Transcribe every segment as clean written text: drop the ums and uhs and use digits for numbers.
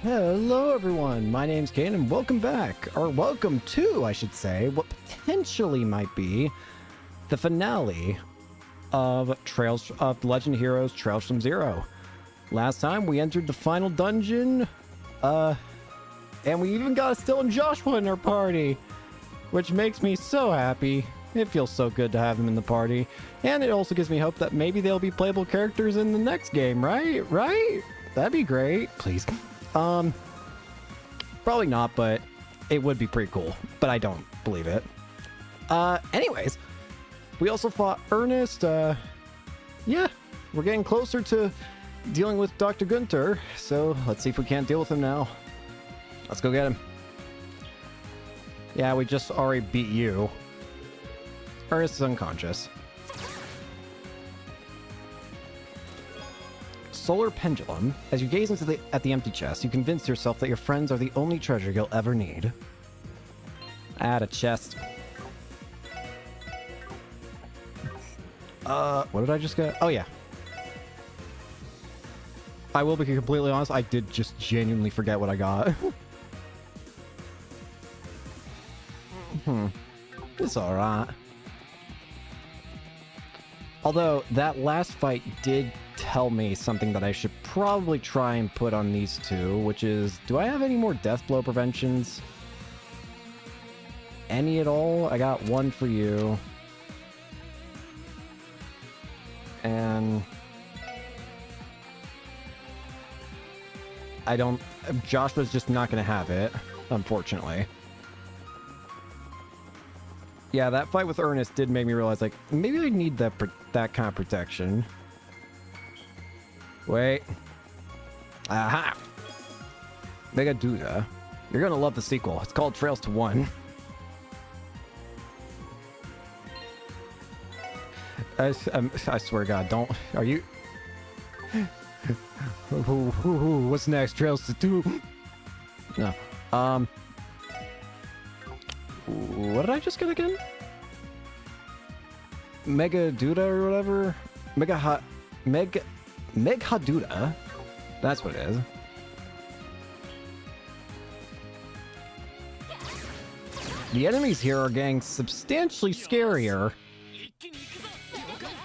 Hello everyone, my name's Kane and welcome back, or welcome to, I should say, what potentially might be the finale of Legend of Heroes Trails from Zero. Last time we entered the final dungeon, and we even got Still and Joshua in our party, which makes me so happy. It feels so good to have them in the party, and it also gives me hope that maybe they'll be playable characters in the next game, right? That'd be great. Please. Probably not, but it would be pretty cool, but I don't believe it. Anyways, we also fought Ernest. Yeah, we're getting closer to dealing with Dr. Gunther, so let's see if we can't deal with him now. Let's go get him. Yeah, we just already beat you. Ernest is unconscious. Solar Pendulum. As you gaze at the empty chest, you convince yourself that your friends are the only treasure you'll ever need. Add a chest. What did I just get? Oh, yeah. I will be completely honest, I did just genuinely forget what I got. It's alright. Although, that last fight did tell me something that I should probably try and put on these two, which is, do I have any more death blow preventions? Any at all? I got one for you. And I don't... Joshua's just not going to have it, unfortunately. Yeah, that fight with Ernest did make me realize, like, maybe I need that kind of protection. Wait. Aha! Megaduda. You're gonna love the sequel. It's called Trails to One. I swear to God, don't... Are you... What's next? Trails to Two? No. What did I just get again? Megaduda or whatever? Meghaduda? That's what it is. The enemies here are getting substantially scarier.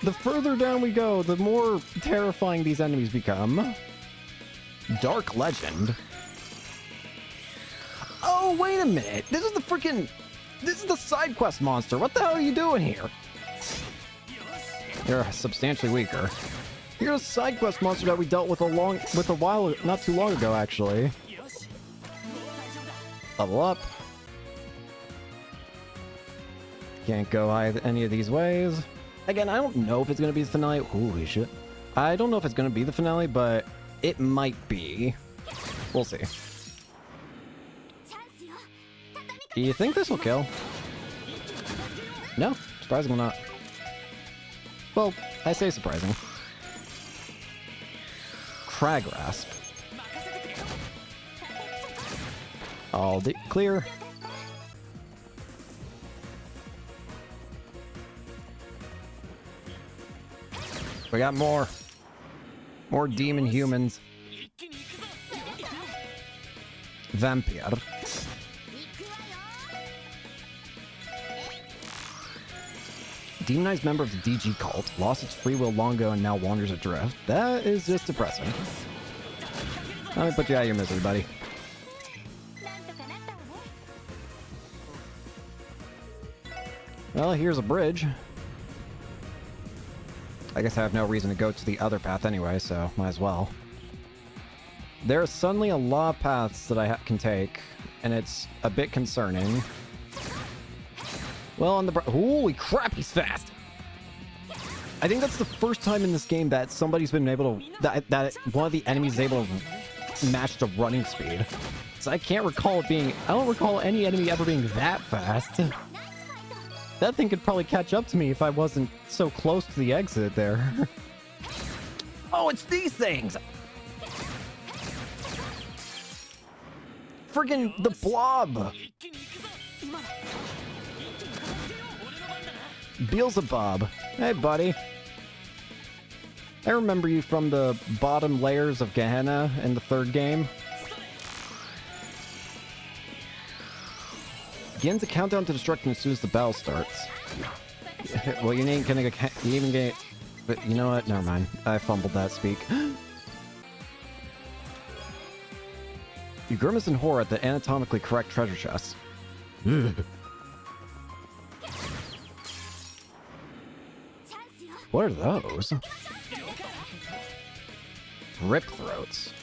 The further down we go, the more terrifying these enemies become. Dark Legend. Oh, wait a minute. This is the freaking... This is the side quest monster. What the hell are you doing here? You're substantially weaker. You're a side quest monster that we dealt with not too long ago, actually. Level up. Can't go any of these ways. Again, I don't know if it's going to be the finale. Holy shit. I don't know if it's going to be the finale, but it might be. We'll see. Do you think this will kill? No, surprisingly not. Well, I say surprising. Crag Rasp. All clear. We got more. More demon humans. Vampire. Demonized member of the DG cult, lost its free will long ago and now wanders adrift. That is just depressing. Let me put you out of your misery, buddy. Well, here's a bridge. I guess I have no reason to go to the other path anyway, so might as well. There are suddenly a lot of paths that I can take, and it's a bit concerning. Well, on the... Holy crap, he's fast! I think that's the first time in this game that somebody's been able to... That one of the enemies is able to match the running speed. So I can't recall it being... I don't recall any enemy ever being that fast. That thing could probably catch up to me if I wasn't so close to the exit there. Oh, it's these things! Friggin' the blob! Beelzebub. Hey, buddy. I remember you from the bottom layers of Gehenna in the third game. Begins a countdown to destruction as soon as the battle starts. Well, you ain't gonna get... You even get... But you know what? Never mind. I fumbled that speak. You grimace in horror at the anatomically correct treasure chest. What are those? Rip throats.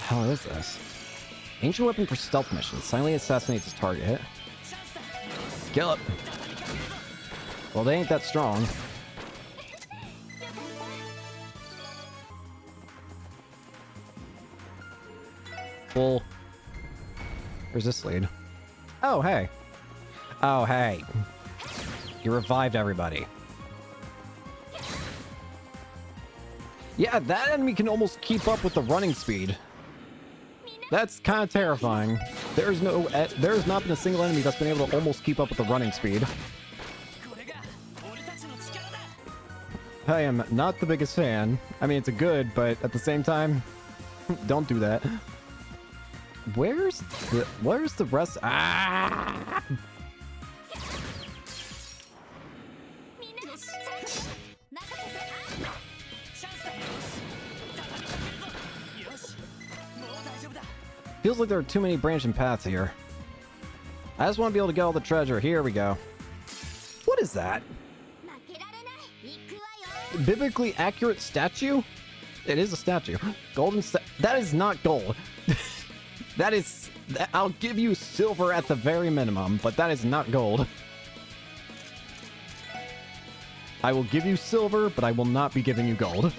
How is this? Ancient weapon for stealth missions. Silently assassinates his target. Kill it. Well, they ain't that strong. Well, where's this lead? Oh, hey. Oh, hey. You revived everybody. Yeah, that enemy can almost keep up with the running speed. That's kind of terrifying. There's not been a single enemy that's been able to almost keep up with the running speed. I am not the biggest fan. I mean, it's a good, but at the same time, don't do that. Where's the rest? Ah! Feels like there are too many branching paths here. I just want to be able to get all the treasure. Here we go. What is that? Biblically accurate statue? It is a statue. Golden that is not gold. That is... I'll give you silver at the very minimum, but that is not gold. I will give you silver, but I will not be giving you gold.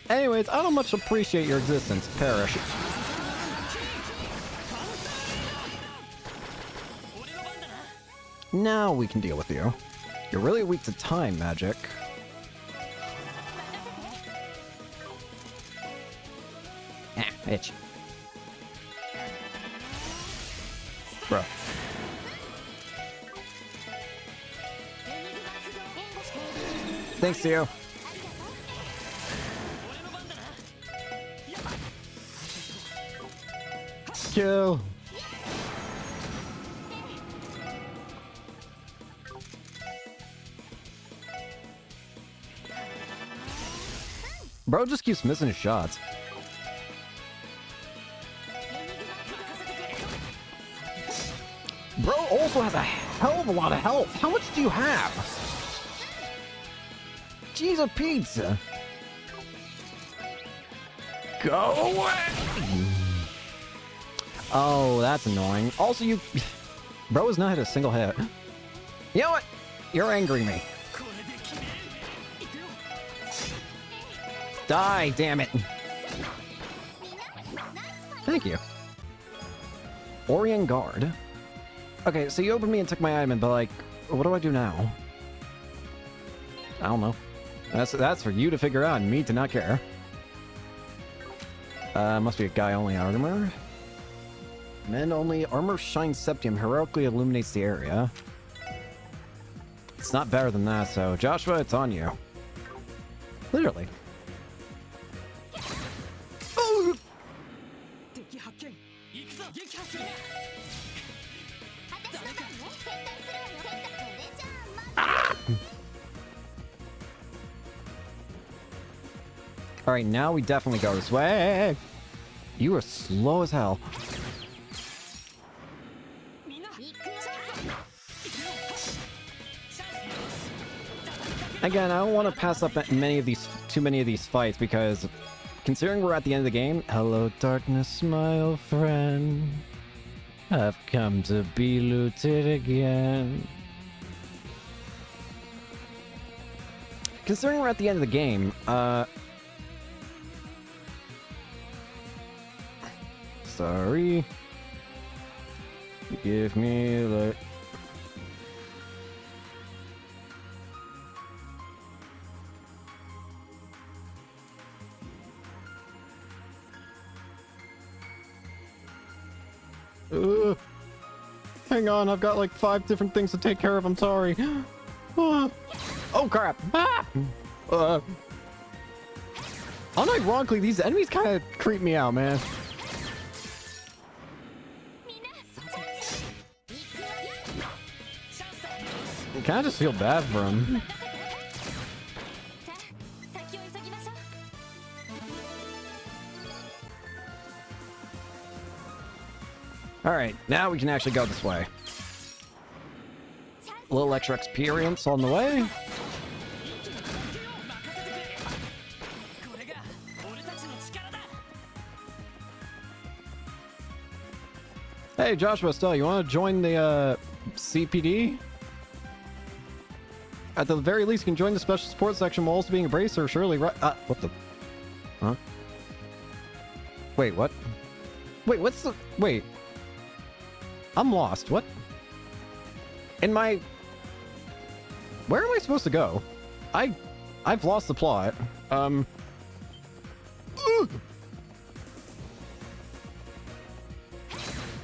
Anyways, I don't much appreciate your existence, Perish. Now we can deal with you. You're really weak to time magic. Bitch. Bro. Thanks to you. Kill. Bro just keeps missing his shots. Bro also has a hell of a lot of health. How much do you have? Jeez, a pizza. Go away. Oh, that's annoying. Also, you... Bro has not hit a single hit. You know what? You're angering me. Die, damn it. Thank you. Orient Guard. Okay, so you opened me and took my item, but like, what do I do now? I don't know. That's for you to figure out and me to not care. Must be a guy only armor. Men only. Armor shines septium, heroically illuminates the area. It's not better than that, so Joshua, it's on you. Literally. Oh! Ah! Alright, now we definitely go this way. You are slow as hell. Again, I don't want to pass up too many of these fights because considering we're at the end of the game, hello darkness, my old friend. I've come to be looted again. Considering we're at the end of the game, sorry. Give me the... Hang on, I've got like 5 different things to take care of, I'm sorry. Oh crap! Ah! Uh, Unironically, these enemies kind of creep me out, man. I kind of just feel bad for him. Alright, now we can actually go this way. A little extra experience on the way. Hey, Joshua Stell, you want to join the CPD? At the very least, you can join the special support section while also being a bracer. Surely, right? What the? Huh? Wait, what? Wait, what's the? Wait. I'm lost. What? In my... Where am I supposed to go? I've lost the plot.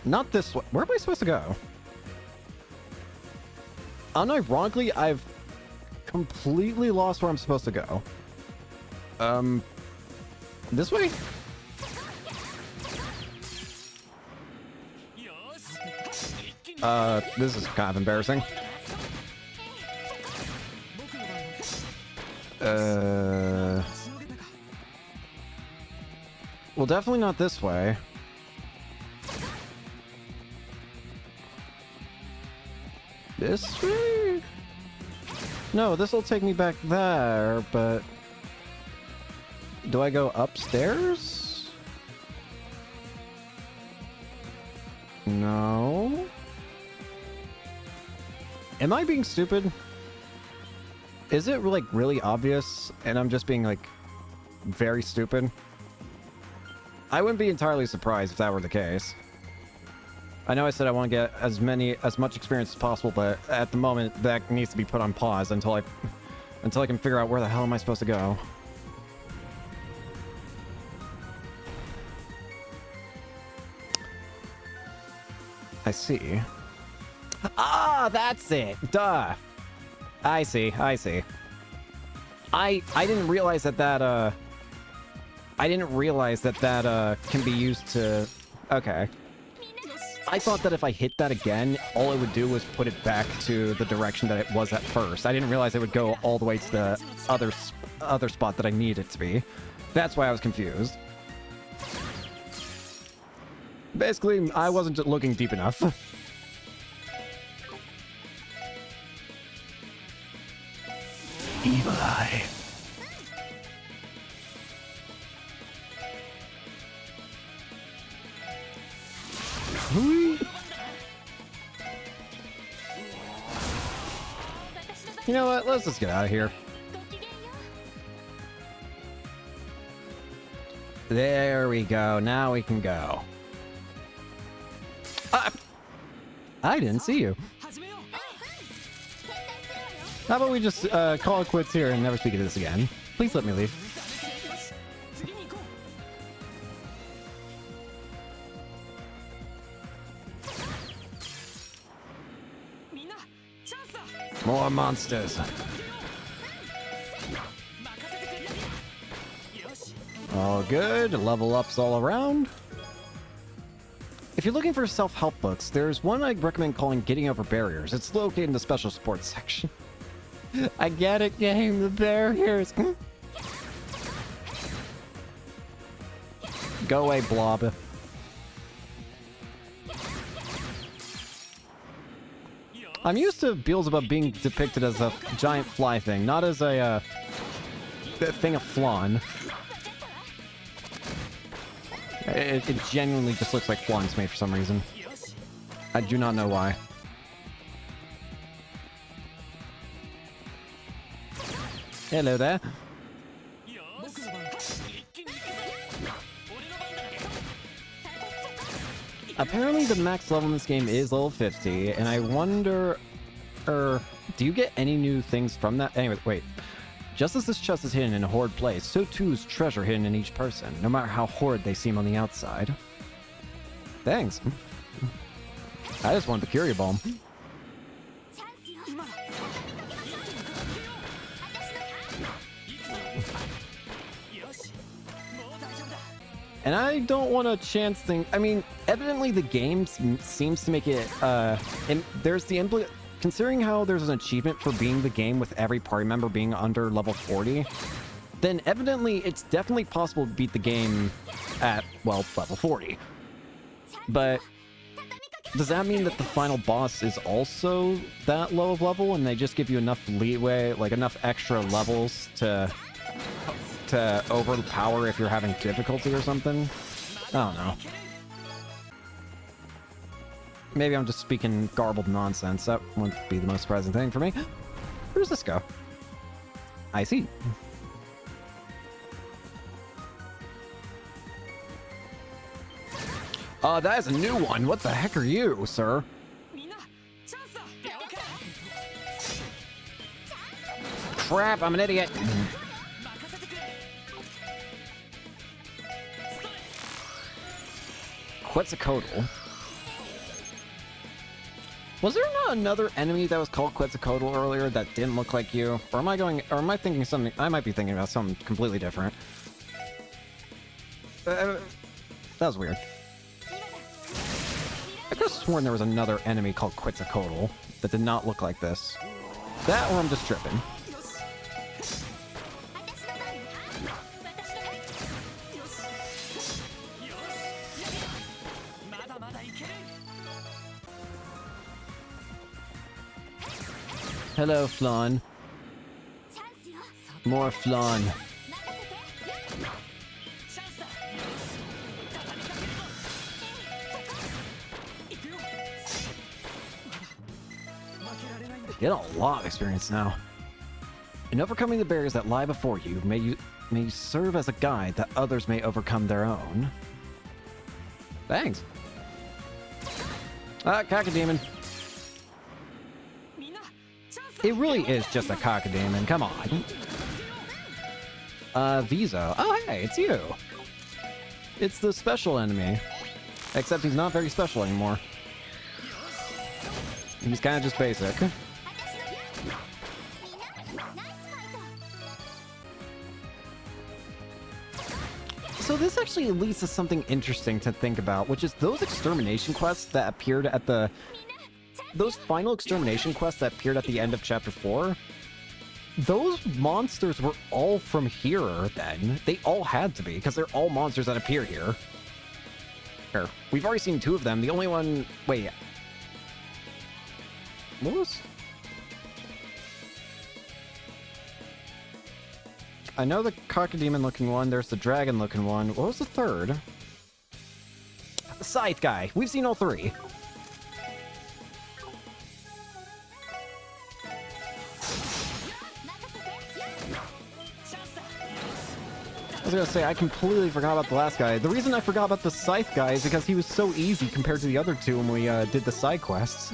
Not this way. Where am I supposed to go? Unironically, I've completely lost where I'm supposed to go. This way? This is kind of embarrassing. Well, definitely not this way. This way? No, this will take me back there, but... Do I go upstairs? No. Am I being stupid? Is it like really obvious and I'm just being like very stupid? I wouldn't be entirely surprised if that were the case. I know I said I want to get as much experience as possible, but at the moment that needs to be put on pause until I can figure out where the hell am I supposed to go. I see. Ah, that's it. Duh. I see. I didn't realize that I didn't realize that can be used to... Okay. I thought that if I hit that again, all it would do was put it back to the direction that it was at first. I didn't realize it would go all the way to the other spot that I need it to be. That's why I was confused. Basically, I wasn't looking deep enough. Evil Eye. You know what? Let's just get out of here. There we go. Now we can go. I didn't see you. How about we just call it quits here and never speak of this again? Please let me leave. More monsters. All good. Level ups all around. If you're looking for self-help books, there's one I'd recommend calling Getting Over Barriers. It's located in the special support section. I get it, game. The barriers. Go away, blob. I'm used to Beelzebub being depicted as a giant fly thing, not as a thing of flan. It genuinely just looks like flan to me for some reason. I do not know why. Hello there. Apparently the max level in this game is level 50, and I wonder... do you get any new things from that? Anyway, wait. Just as this chest is hidden in a horrid place, so too is treasure hidden in each person, no matter how horrid they seem on the outside. Thanks. I just want the Curia Bomb. And I don't want to chance thing. I mean, evidently the game seems to make it, there's the considering how there's an achievement for being the game with every party member being under level 40, then evidently it's definitely possible to beat the game at, well, level 40. But does that mean that the final boss is also that low of level and they just give you enough leeway, like enough extra levels to overpower if you're having difficulty or something? I don't know. Maybe I'm just speaking garbled nonsense. That wouldn't be the most surprising thing for me. Where does this go? I see. That is a new one. What the heck are you, sir? Crap, I'm an idiot. Quetzalcoatl. Was there not another enemy that was called Quetzalcoatl earlier that didn't look like you? Or am I thinking something? I might be thinking about something completely different. That was weird. I could have sworn there was another enemy called Quetzalcoatl that did not look like this. That or I'm just tripping. Hello, Flan. More Flan. Get a lot of experience now. In overcoming the barriers that lie before you, may you serve as a guide that others may overcome their own. Thanks. Cacodemon. It really is just a Cacodemon, come on. Viso. Oh, hey, it's you. It's the special enemy. Except he's not very special anymore. He's kind of just basic. So this actually leads to something interesting to think about, which is those extermination quests that appeared at the... Those final extermination quests that appeared at the end of Chapter 4, those monsters were all from here then. They all had to be, because they're all monsters that appear here. Here. We've already seen 2 of them. The only one... Wait. What was... I know the Cacodemon-looking one. There's the dragon-looking one. What was the third? The Scythe guy. We've seen all 3. I was gonna say, I completely forgot about the last guy. The reason I forgot about the Scythe guy is because he was so easy compared to the other 2 when we did the side quests.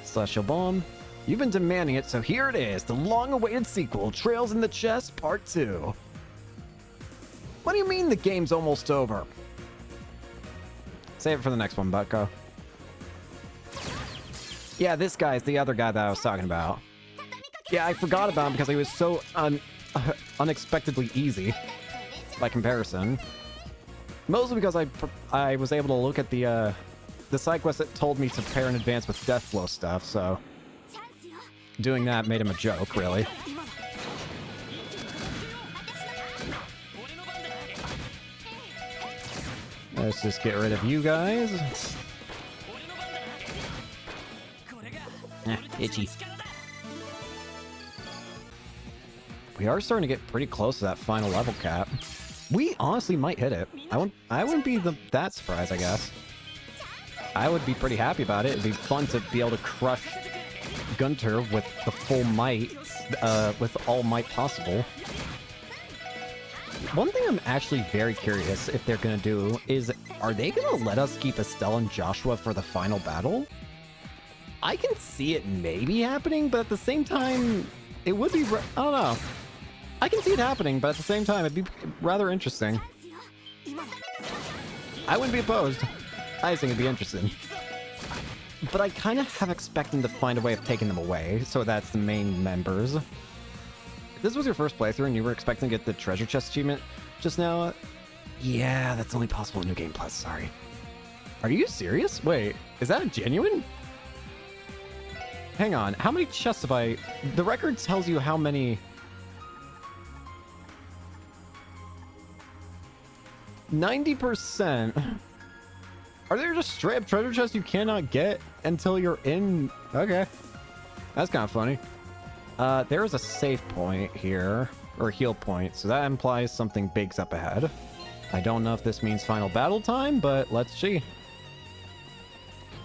Celestial Bomb. You've been demanding it, so here it is. The long-awaited sequel, Trails in the Chest, Part 2. What do you mean the game's almost over? Save it for the next one, Bucko. Yeah, this guy's the other guy that I was talking about. Yeah, I forgot about him because he was so unexpectedly easy by comparison. Mostly because I was able to look at the side quest that told me to prepare in advance with Deathblow stuff, so doing that made him a joke, really. Let's just get rid of you guys. Itchy. We are starting to get pretty close to that final level cap. We honestly might hit it. I wouldn't be that surprised, I guess. I would be pretty happy about it. It'd be fun to be able to crush Gunter with the full might, with all might possible. One thing I'm actually very curious if they're gonna do is, are they gonna let us keep Estelle and Joshua for the final battle? I can see it maybe happening, but at the same time, it would be, I don't know. I can see it happening, but at the same time, it'd be rather interesting. I wouldn't be opposed. I just think it'd be interesting. But I kind of have expected to find a way of taking them away, so that's the main members. This was your first playthrough and you were expecting to get the treasure chest achievement just now? Yeah, that's only possible in New Game Plus, sorry. Are you serious? Wait, is that genuine? Hang on, how many chests have I... The record tells you how many... 90%? Are there just straight up treasure chests you cannot get until you're in... Okay. That's kind of funny. There is a save point here, or heal point, so that implies something big's up ahead. I don't know if this means final battle time, but let's see.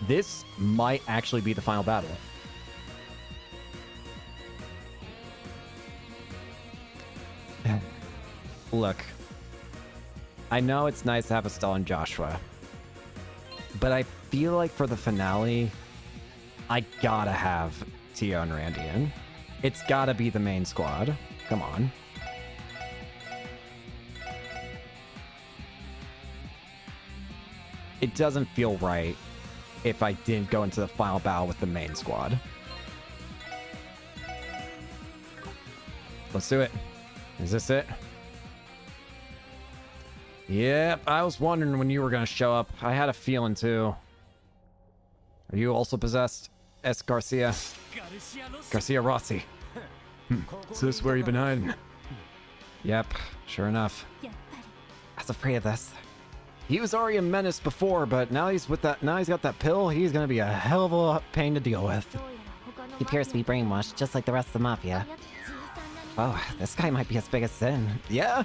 This might actually be the final battle. Look, I know it's nice to have Estelle and Joshua, but I feel like for the finale, I gotta have Tio and Randy in. It's gotta be the main squad. Come on. It doesn't feel right if I didn't go into the final battle with the main squad. Let's do it. Is this it? Yep, I was wondering when you were gonna show up. I had a feeling too. Are you also possessed, S. Garcia? Garcia Rossi. So this is where you've been hiding? Yep, sure enough. I was afraid of this. He was already a menace before, but now he's got that pill, he's gonna be a hell of a pain to deal with. He appears to be brainwashed, just like the rest of the Mafia. Oh, this guy might be as big as Sin. Yeah?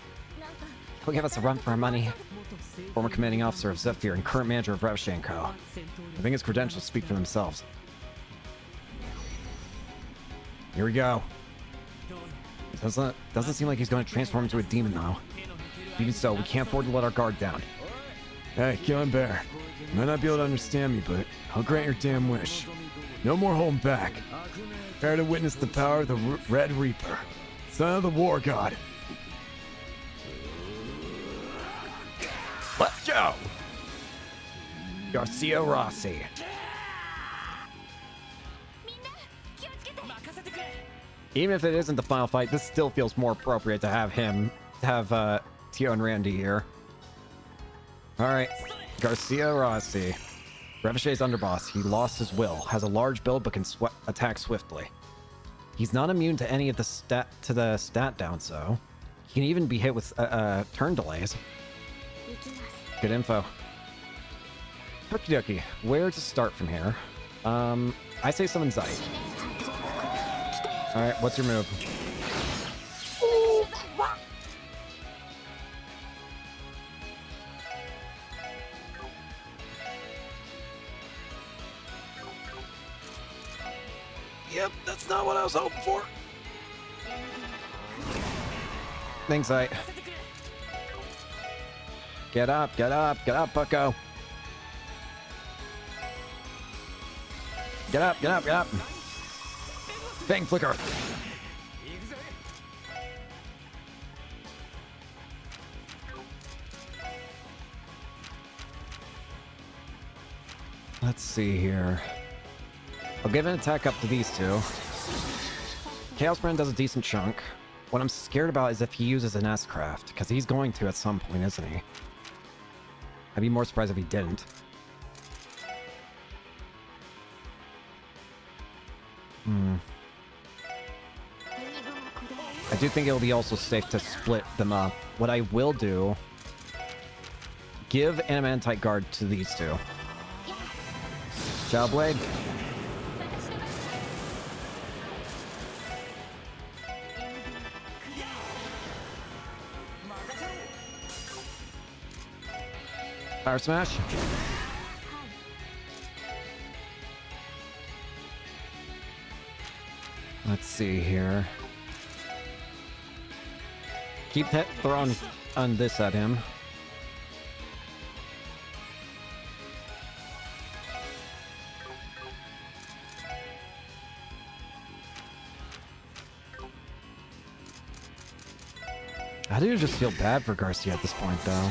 He'll give us a run for our money. Former commanding officer of Zephyr and current manager of Revshanko. I think his credentials speak for themselves. Here we go. Doesn't seem like he's going to transform into a demon, though. Even so, we can't afford to let our guard down. Hey, Killing Bear. You might not be able to understand me, but I'll grant your damn wish. No more holding back. Prepare to witness the power of the Red Reaper, son of the War God. Let's go! Garcia Rossi. Even if it isn't the final fight, this still feels more appropriate to have Tio and Randy here. Alright, Garcia Rossi. Revichet's underboss. He lost his will, has a large build but can attack swiftly. He's not immune to any of the stat down, so he can even be hit with turn delays. Good info. Okie dokie, where to start from here? I say summon Zeit. Alright, what's your move? Yep, that's not what I was hoping for. Thanks, Zeit. Get up, bucko. Get up. Fang flicker. Let's see here. I'll give an attack up to these two. Chaos Brand does a decent chunk. What I'm scared about is if he uses an S-Craft, because he's going to at some point, isn't he? I'd be more surprised if he didn't. I do think it'll be also safe to split them up. What I will do... Give Adamantite Guard to these two. Shadow Blade. Fire Smash. Let's see here. Keep throwing on this at him. I do just feel bad for Garcia at this point, though.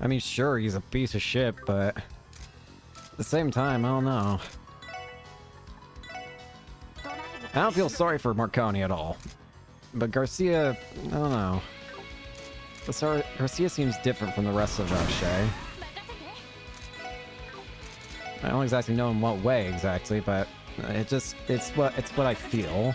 I mean, sure, he's a piece of shit, but at the same time, I don't know. I don't feel sorry for Marconi at all. But Garcia, I don't know. Garcia seems different from the rest of Shay. I don't exactly know in what way exactly, but it's what I feel.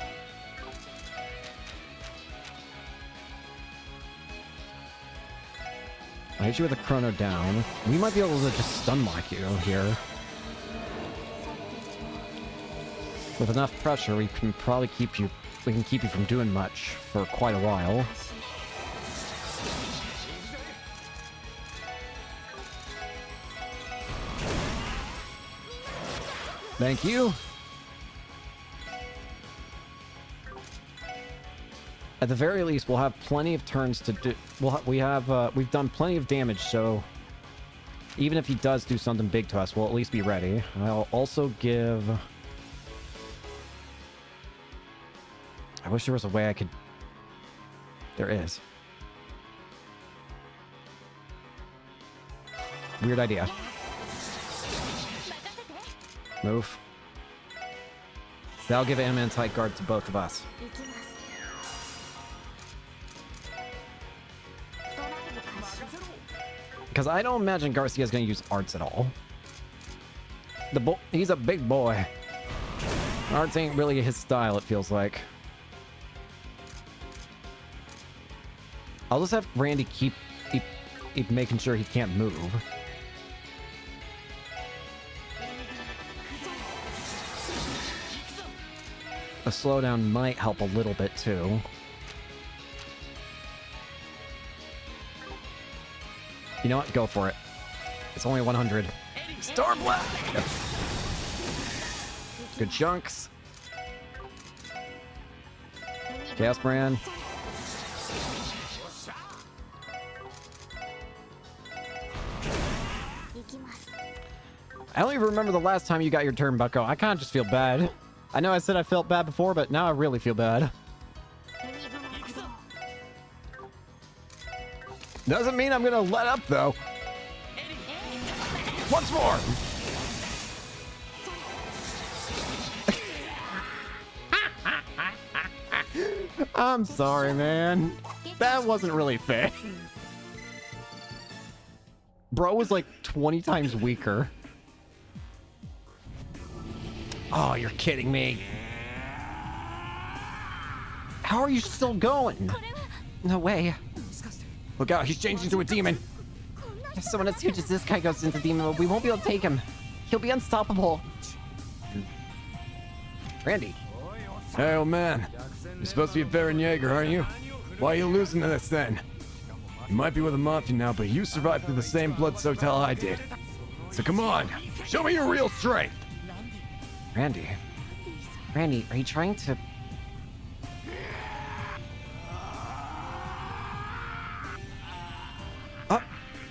I hit you with a chrono down. We might be able to just stun lock you here. With enough pressure, we can probably keep you from doing much for quite a while. Thank you. At the very least, we'll have plenty of turns to do. We've done plenty of damage, so even if he does do something big to us, we'll at least be ready. I'll also give. I wish there was a way I could. There is. Weird idea. Move. That'll give Ant-Man tight guard to both of us. Because I don't imagine Garcia's going to use arts at all. He's a big boy. Arts ain't really his style, it feels like. I'll just have Randy keep making sure he can't move. A slowdown might help a little bit too. You know what? Go for it. It's only 100. Star Black! Good chunks. Chaos Brand. I don't even remember the last time you got your turn, Bucko. I kind of just feel bad. I know I said I felt bad before, but now I really feel bad. Doesn't mean I'm gonna let up, though. Once more! I'm sorry, man. That wasn't really fair. Bro was like 20 times weaker. Oh, you're kidding me. How are you still going? No way. Look out, he's changed into a demon. If someone as huge as this guy goes into demon mode, we won't be able to take him. He'll be unstoppable. Randy. Hey, old man. You're supposed to be a Baron Yeager, aren't you? Why are you losing to this then? You might be with a Mafia now, but you survived through the same blood-soaked hell I did. So come on, show me your real strength. Randy, are you trying to...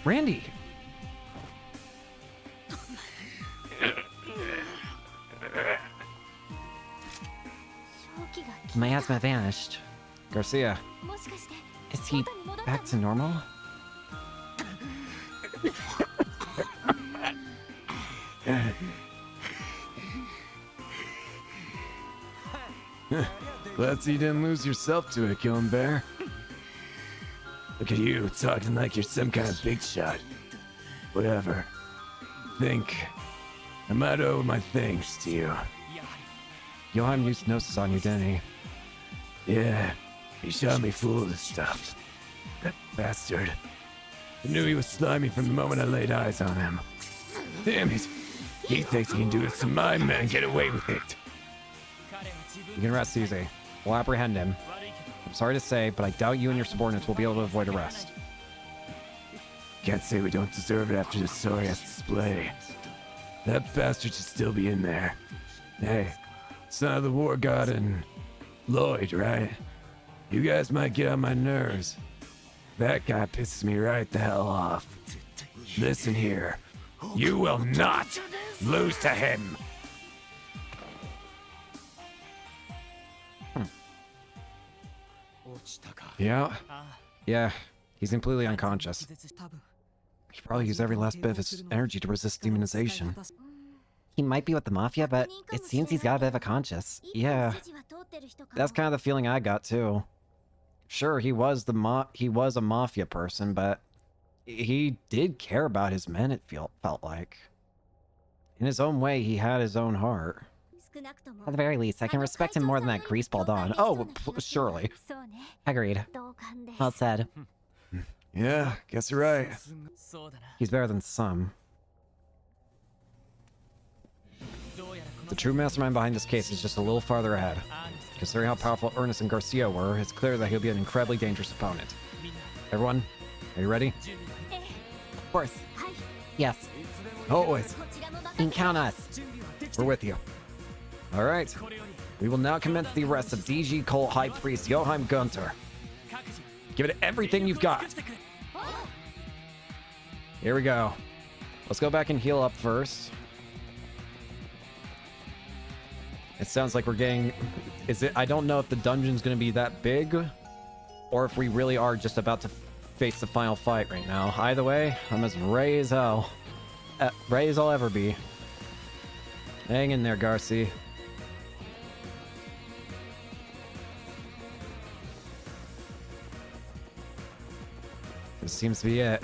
Randy! My asthma vanished. Garcia, is he back to normal? Glad you didn't lose yourself to it, Killing Bear. Look at you, talking like you're some kind of big shot. Whatever. Think. I might owe my thanks to you. Johan used Gnosis on you, didn't he? Yeah, he shot me full of this stuff. That bastard. I knew he was slimy from the moment I laid eyes on him. Damn it. He thinks he can do it to my men and get away with it. You can rest easy. We'll apprehend him. I'm sorry to say, but I doubt you and your subordinates will be able to avoid arrest. Can't say we don't deserve it after this sorry-ass display. That bastard should still be in there. Hey, son of the war god and Lloyd, right? You guys might get on my nerves. That guy pisses me right the hell off. Listen here. You will not lose to him. Yeah, he's completely unconscious. He probably used every last bit of his energy to resist demonization. He might be with the Mafia, but it seems he's got a bit of a conscience. Yeah, that's kind of the feeling I got, too. Sure, he was a Mafia person, but he did care about his men, it felt like. In his own way, he had his own heart. At the very least, I can respect him more than that greaseball Don. Oh, surely. Agreed. Well said. Yeah, guess you're right. He's better than some. The true mastermind behind this case is just a little farther ahead. Considering how powerful Ernest and Garcia were, it's clear that he'll be an incredibly dangerous opponent. Everyone, are you ready? Of course. Yes. Always. You can count us. We're with you. All right. We will now commence the arrest of DG Cult High Priest Joachim Gunter. Give it everything you've got. Here we go. Let's go back and heal up first. It sounds like we're getting... I don't know if the dungeon's going to be that big, or if we really are just about to face the final fight right now. Either way, I'm as ready as hell. Ready as I'll ever be. Hang in there, Garcia. This seems to be it.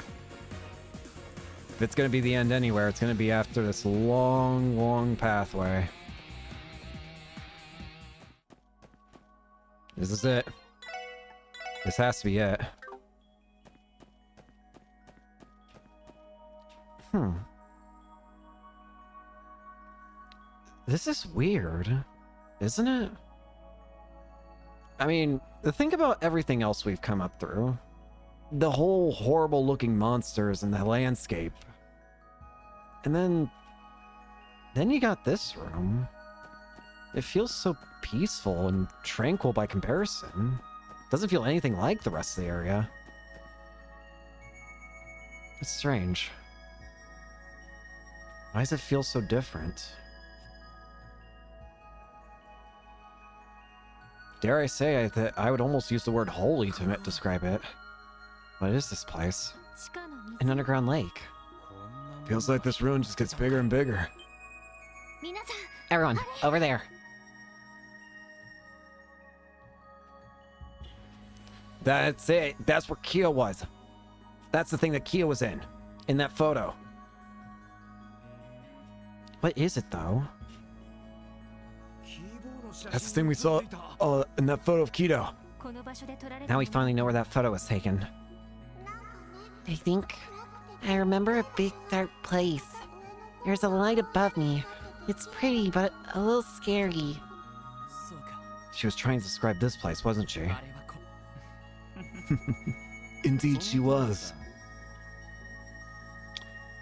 If it's going to be the end anywhere, it's going to be after this long, long pathway. This is it. This has to be it. This is weird, isn't it? I mean, think about everything else we've come up through. The whole horrible looking monsters and the landscape. And then you got this room. It feels so peaceful and tranquil by comparison. Doesn't feel anything like the rest of the area. It's strange. Why does it feel so different? Dare I say that I would almost use the word holy to describe it. What is this place? An underground lake. Feels like this ruin just gets bigger and bigger. Everyone, over there. That's it. That's where Kia was. That's the thing that Kia was in that photo. What is it, though? That's the thing we saw in that photo of Kido. Now we finally know where that photo was taken. I think I remember a big dark place. There's a light above me. It's pretty, but a little scary. She was trying to describe this place, wasn't she? Indeed she was.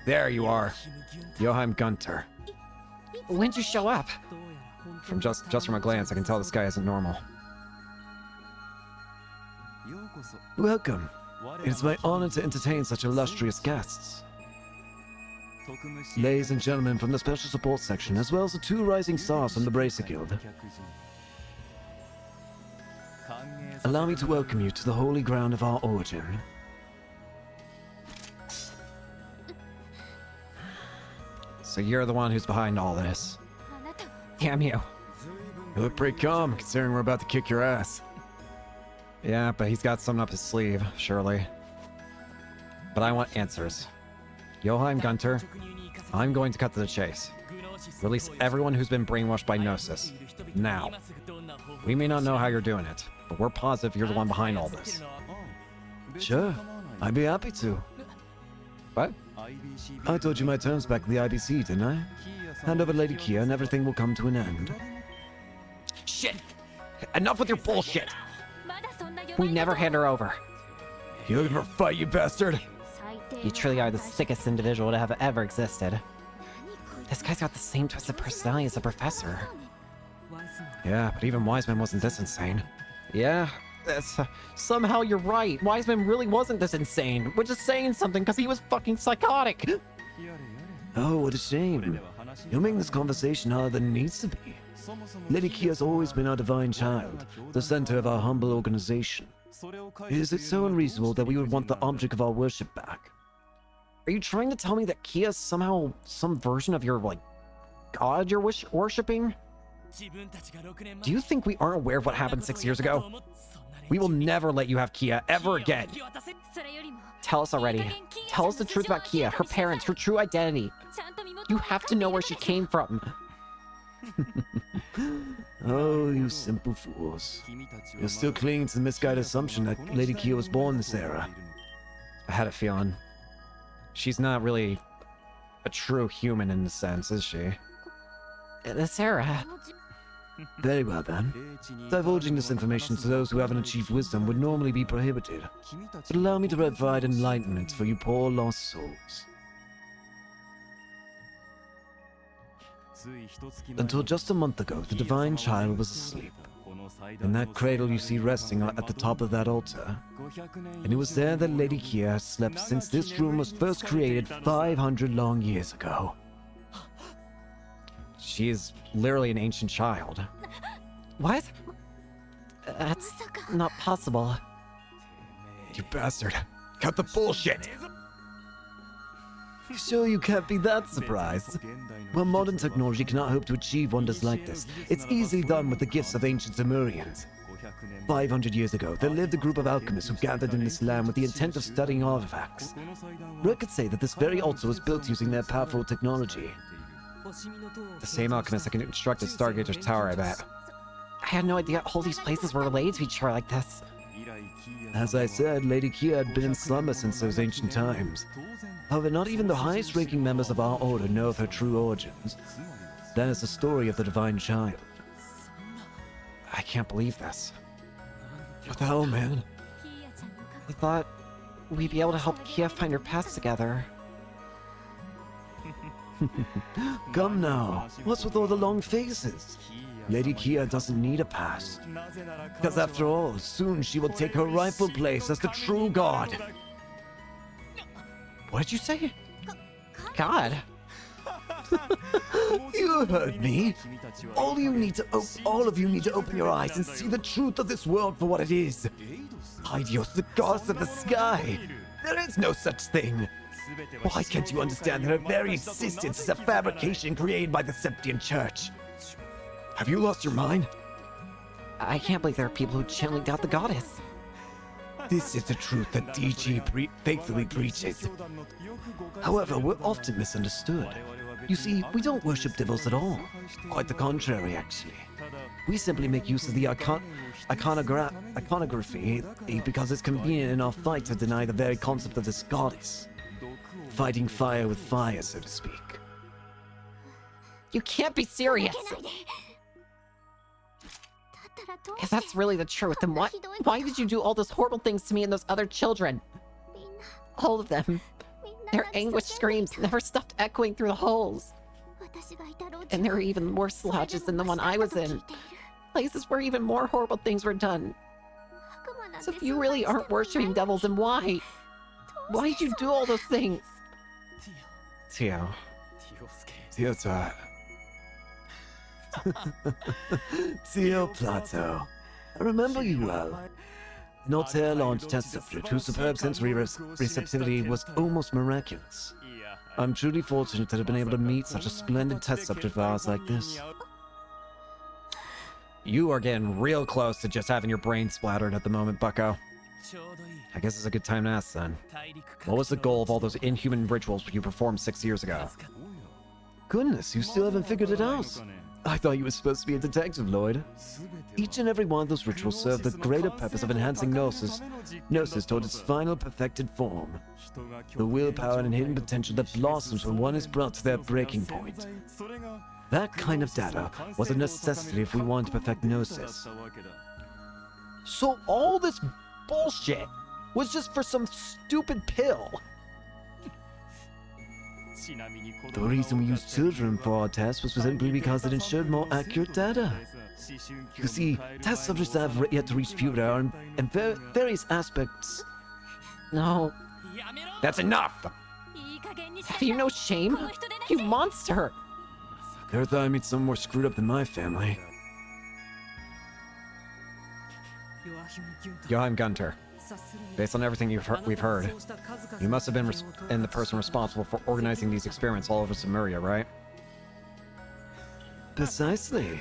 There you are. Joachim Gunter. When'd you show up? From just from a glance, I can tell this guy isn't normal. Welcome. It is my honor to entertain such illustrious guests. Ladies and gentlemen from the Special Support Section, as well as the 2 rising stars from the Bracer Guild. Allow me to welcome you to the holy ground of our origin. So you're the one who's behind all this. Damn you. You look pretty calm, considering we're about to kick your ass. Yeah, but he's got something up his sleeve, surely. But I want answers. Joachim Gunter, I'm going to cut to the chase. Release everyone who's been brainwashed by Gnosis. Now. We may not know how you're doing it, but we're positive you're the one behind all this. Sure, I'd be happy to. What? I told you my terms back at the IBC, didn't I? Hand over Lady Kia and everything will come to an end. Shit! Enough with your bullshit! We never hand her over. You looking for a fight, you bastard? You truly are the sickest individual to have ever existed. This guy's got the same twisted personality as the professor. Yeah, but even Wiseman wasn't this insane. Yeah, somehow you're right. Wiseman really wasn't this insane, which is saying something because he was fucking psychotic. Oh, what a shame. You're making this conversation harder than it needs to be. Lady Kia's always been our divine child, the center of our humble organization. Is it so unreasonable that we would want the object of our worship back? Are you trying to tell me that Kia's somehow some version of your, like, god you're worshipping? Do you think we aren't aware of what happened 6 years ago? We will never let you have Kia ever again. Tell us already. Tell us the truth about Kia, her parents, her true identity. You have to know where she came from. Oh, you simple fools. You're still clinging to the misguided assumption that Lady Kia was born this era. I had a feeling. She's not really a true human in the sense, is she? Sarah. Very well then. Divulging this information to those who haven't achieved wisdom would normally be prohibited. But allow me to provide enlightenment for you poor lost souls. Until just a month ago, the Divine Child was asleep. In that cradle you see resting at the top of that altar. And it was there that Lady Kia has slept since this room was first created 500 long years ago. She is literally an ancient child. What? That's not possible. You bastard! Cut the bullshit! Sure you can't be that surprised? Well, modern technology cannot hope to achieve wonders like this. It's easily done with the gifts of ancient Zemurians. 500 years ago, there lived a group of alchemists who gathered in this land with the intent of studying artifacts. Records say that this very altar was built using their powerful technology. The same alchemist that constructed Stargater's tower, I bet. I had no idea all these places were related to each other like this. As I said, Lady Kia had been in slumber since those ancient times. However, not even the highest-ranking members of our order know of her true origins. That is the story of the Divine Child. I can't believe this. What the hell, man? I thought we'd be able to help Kia find her path together. Come now, what's with all the long faces? Lady Kia doesn't need a past. Because after all, soon she will take her rightful place as the true god. What did you say? God. You heard me. All of you need to open your eyes and see the truth of this world for what it is. Aidios, the goddess of the sky. There is no such thing. Why can't you understand that her very existence is a fabrication created by the Septian Church? Have you lost your mind? I can't believe there are people who genuinely doubt the goddess. This is the truth that DG faithfully preaches. However, we're often misunderstood. You see, we don't worship devils at all. Quite the contrary, actually. We simply make use of the iconography because it's convenient in our fight to deny the very concept of this goddess. Fighting fire with fire, so to speak. You can't be serious. If that's really the truth, then why did you do all those horrible things to me and those other children? All of them. Their anguished screams never stopped echoing through the holes. And there were even worse lodges than the one I was in. Places where even more horrible things were done. So if you really aren't worshipping devils, then why? Why did you do all those things? Tio. Tio-ta. Tio Plato. I remember you well. An Altair launched test subject whose superb sensory receptivity was almost miraculous. I'm truly fortunate to have been able to meet such a splendid test subject of ours like this. You are getting real close to just having your brain splattered at the moment, bucko. I guess it's a good time to ask then. What was the goal of all those inhuman rituals you performed 6 years ago? Goodness, you still haven't figured it out. I thought you were supposed to be a detective, Lloyd. Each and every one of those rituals served the greater purpose of enhancing Gnosis toward its final perfected form. The willpower and hidden potential that blossoms when one is brought to their breaking point. That kind of data was a necessity if we wanted to perfect Gnosis. So all this bullshit was just for some stupid pill. The reason we used children for our tests was simply because it ensured more accurate data. You see, test subjects that have yet to reach puberty are in various aspects. No. That's enough! Have you no shame? You monster! Never thought I'd meet someone more screwed up than my family. Joachim Gunter. Based on everything we've heard, you must have been the person responsible for organizing these experiments all over Samaria, right? Precisely.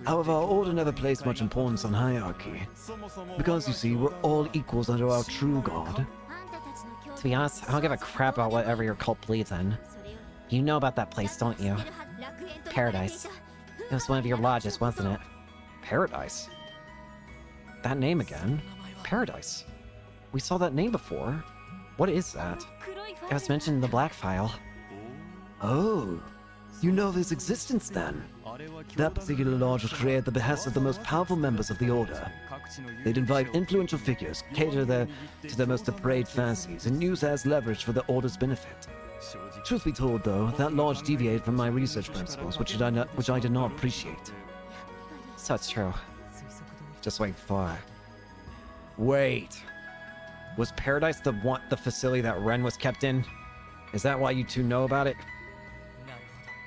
However, our order never placed much importance on hierarchy. Because, you see, we're all equals under our true god. To be honest, I don't give a crap about whatever your cult believes in. You know about that place, don't you? Paradise. It was one of your lodges, wasn't it? Paradise? That name again? Paradise. We saw that name before. What is that? It was mentioned in the Black File. Oh, you know of its existence then? That particular lodge was created at the behest of the most powerful members of the order. They'd invite influential figures, cater to their most depraved fancies, and use as leverage for the order's benefit. Truth be told, though, that lodge deviated from my research principles, which I did not appreciate. So it's true. Just wait for. Wait. Was Paradise the facility that Ren was kept in? Is that why you two know about it?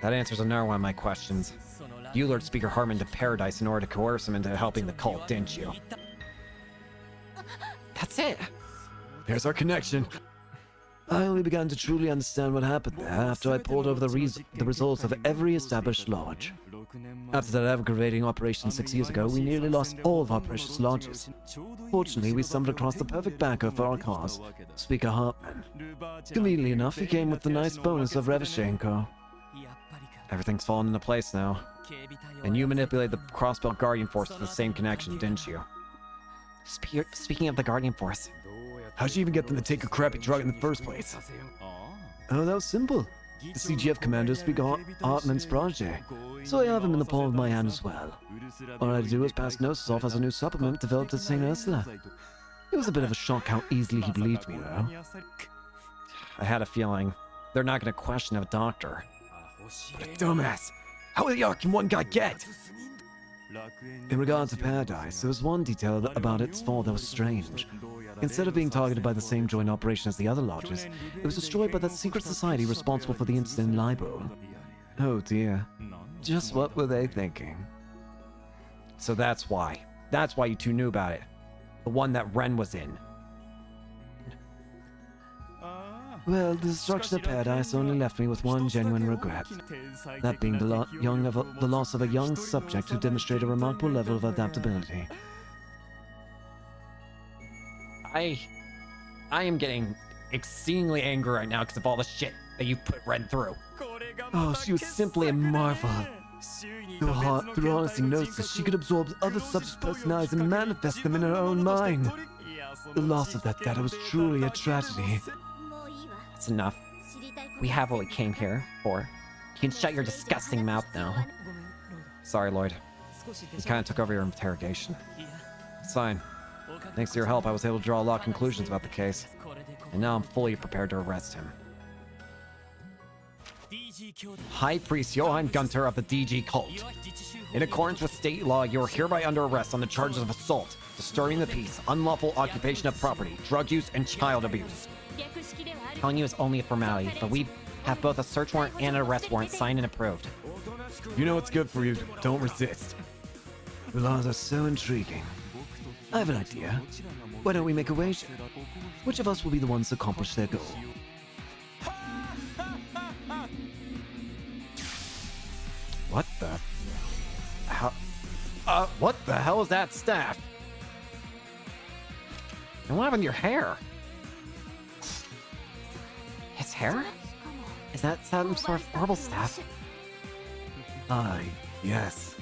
That answers another one of my questions. You lured Speaker Hartman to Paradise in order to coerce him into helping the cult, didn't you? That's it. There's our connection. I only began to truly understand what happened there after I poured over the results of every established lodge. After that aggravating operation 6 years ago, we nearly lost all of our precious lodges. Fortunately, we stumbled across the perfect backer for our cause, Speaker Hartman. Conveniently enough, he came with the nice bonus of Revashenko. Everything's fallen into place now. And you manipulated the Crossbelt Guardian Force to the same connection, didn't you? Speaking of the Guardian Force, How'd you even get them to take a crappy drug in the first place? Oh, that was simple. The CGF commander Speaker Hartman's protege, so I have him in the palm of my hand as well. All I had to do was pass Gnosis off as a new supplement developed at St. Ursula. It was a bit of a shock how easily he believed me, though. I had a feeling. They're not going to question a doctor. What a dumbass! How the yuck can one guy get? In regard to Paradise, there was one detail about its fall that was strange. Instead of being targeted by the same joint operation as the other lodges, it was destroyed by that secret society responsible for the incident in Libo. Oh dear. Just what were they thinking? So that's why. That's why you two knew about it. The one that Ren was in. Well, the destruction of Paradise only left me with one genuine regret. That being the loss of a young subject who demonstrated a remarkable level of adaptability. I am getting exceedingly angry right now because of all the shit that you put Ren through. Oh, she was simply a marvel. Through harnessing Gnosis, she could absorb other subjects' personalities and manifest them in her own mind. The loss of that data was truly a tragedy. that's enough. We have what we came here for. You can shut your disgusting mouth now. Sorry, Lloyd. You kind of took over your interrogation. It's fine. Thanks to your help, I was able to draw a lot of conclusions about the case. And now I'm fully prepared to arrest him. High Priest Johann Gunther of the DG cult. In accordance with state law, you are hereby under arrest on the charges of assault, disturbing the peace, unlawful occupation of property, drug use, and child abuse. Telling you is only a formality, but we have both a search warrant and an arrest warrant signed and approved. You know what's good for you, don't resist. The laws are so intriguing. I have an idea. Why don't we make a wager? Which of us will be the ones to accomplish their goal? What the? How? What the hell is that staff? And what happened to your hair? His hair? Is that some sort of herbal staff? Aye, yes.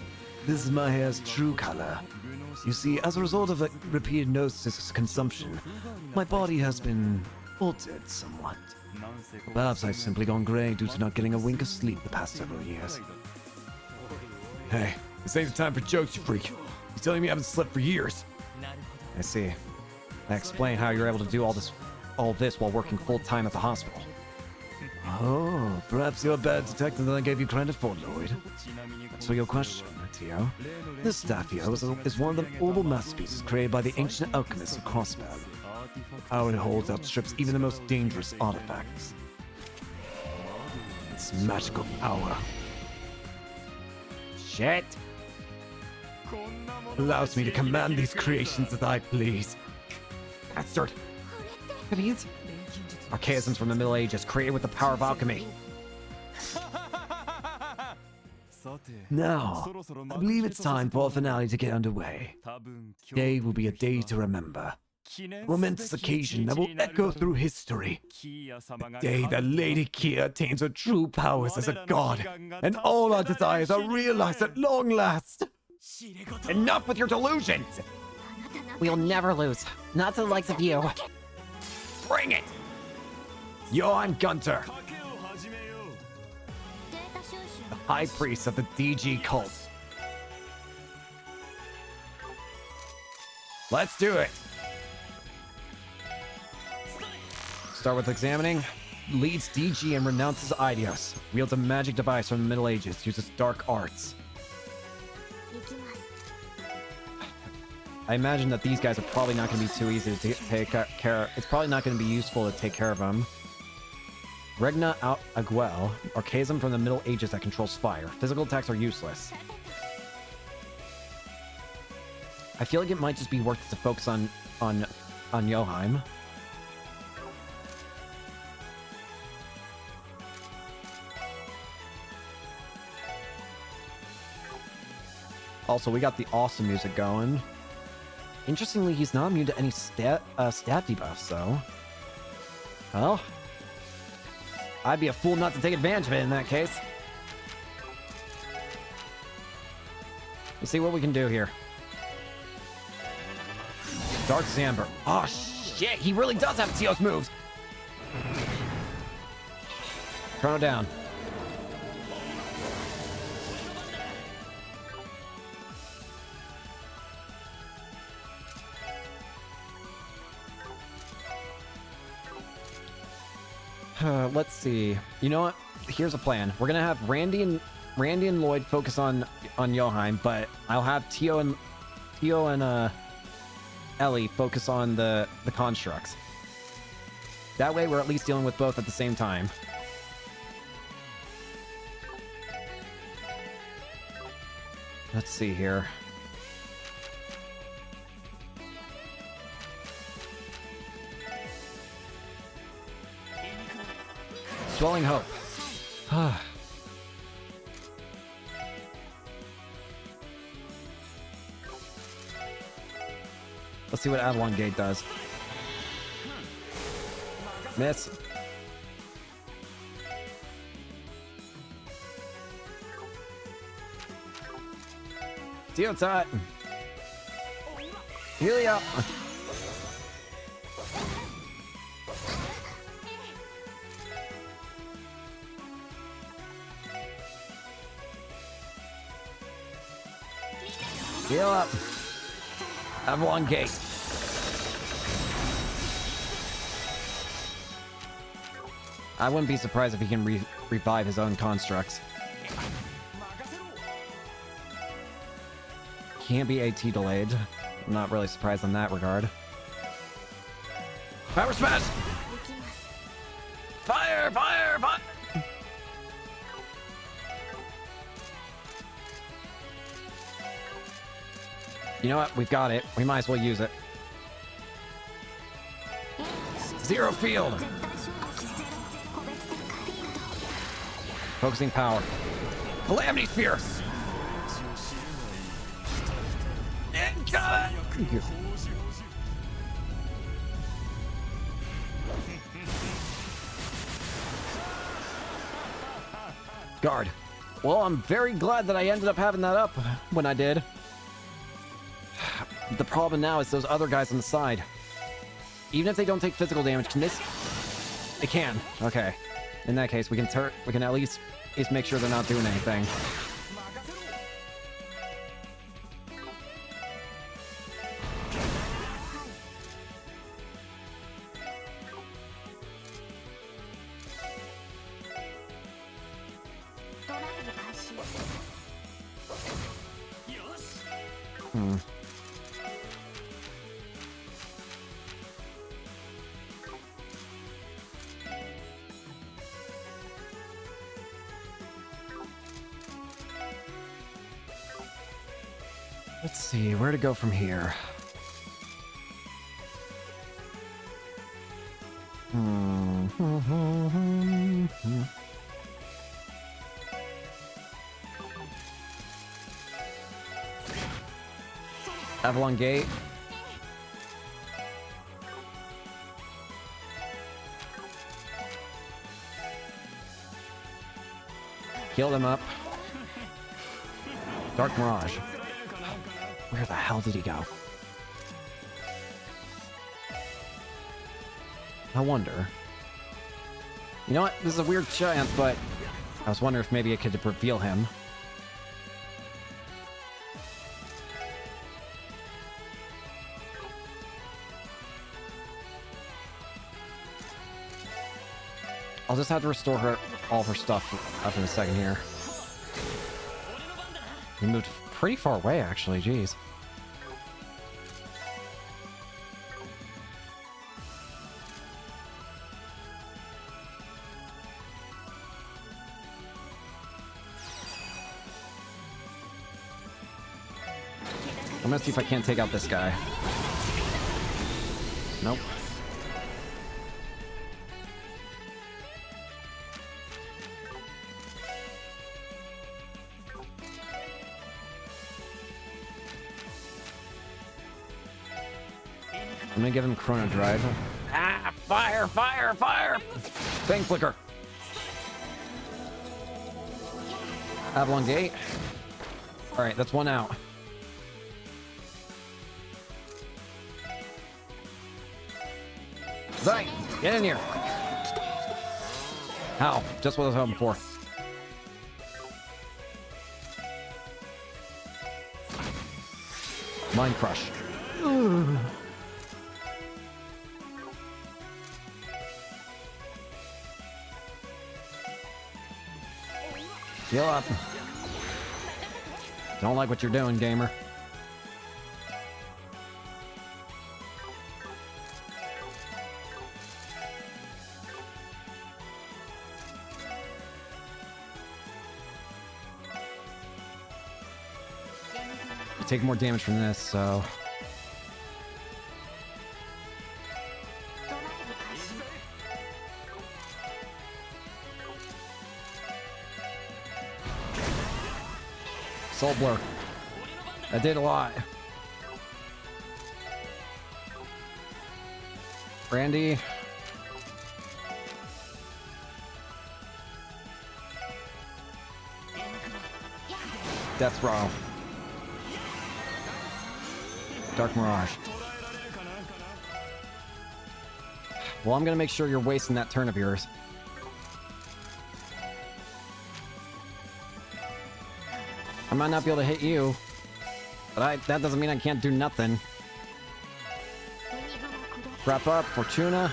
This is my hair's true color. You see, as a result of a repeated Gnosis consumption, my body has been altered somewhat. Perhaps I've simply gone grey due to not getting a wink of sleep the past several years. Hey, this ain't the time for jokes, you freak. You're telling me I haven't slept for years. I see. That explains how you're able to do all this while working full-time at the hospital. Oh, perhaps you're a better detective than I gave you credit for, Lloyd. As for your question, Tio, this staff here is one of the orbital masterpieces created by the ancient alchemists of Crossbell. Power it holds outstrips even the most dangerous artifacts. It's magical power. Shit! Allows me to command these creations as I please. Bastard! These archaisms from the Middle Ages created with the power of alchemy. Now, I believe it's time for our finale to get underway. Today will be a day to remember. A momentous occasion that will echo through history. The day that Lady Kia attains her true powers as a god, and all our desires are realized at long last. Enough with your delusions! We'll never lose. Not to the likes of you. Bring it! Johann Gunter, The High Priest of the DG cult. Let's do it! Start with examining. Leads DG and renounces Eidos. Wields a magic device from the Middle Ages. Uses dark arts. I imagine that these guys are probably not going to be too easy to take care of. It's probably not going to be useful to take care of them. Regna out Aguel, Archasm from the Middle Ages that controls fire. Physical attacks are useless. I feel like it might just be worth it to focus on Joheim. Also, we got the awesome music going. Interestingly, he's not immune to any stat debuffs, though. Well, I'd be a fool not to take advantage of it in that case. Let's see what we can do here. Dark Zamber. Oh, shit, he really does have Tio's moves. Chrono down. Let's see. You know what? Here's a plan. We're gonna have Randy and Lloyd focus on Joheim, but I'll have Tio and Ellie focus on the constructs. That way, we're at least dealing with both at the same time. Let's see here. Swelling Hope. Let's see what Avalon Gate does. Miss. Teotat. Helia. Heal up. Avalon Gate. I wouldn't be surprised if he can revive his own constructs. Can't be AT delayed. I'm not really surprised in that regard. Power Smash! Fire! Fire! Fire! You know what? We've got it. We might as well use it. Zero field. Focusing power. Calamity Sphere. Incoming! Guard. Well, I'm very glad that I ended up having that up when I did. The problem now is those other guys on the side. Even if they don't take physical damage, can this? They can. Okay. In that case, we can at least make sure they're not doing anything. Let's see, where to go from here? Avalon Gate. Heal them up. Dark Mirage. Where the hell did he go? I wonder. You know what? This is a weird chance, but I was wondering if maybe I could reveal him. I'll just have to restore her all of her stuff after a second here. We moved pretty far away, actually. Jeez. I'm gonna see if I can't take out this guy. Nope. I'm gonna give him Chrono Drive. Ah! Fire! Fire! Fire! Bang Flicker! Avalon Gate. Alright, that's one out. Zai! Get in here! How? Just what I was hoping for. Mind Crush. Heal up. Don't like what you're doing, gamer. You take more damage from this, so... Soul Blur. That did a lot. Brandy. Death Throw. Dark Mirage. Well, I'm gonna make sure you're wasting that turn of yours. I might not be able to hit you, but that doesn't mean I can't do nothing. Wrap up, Fortuna.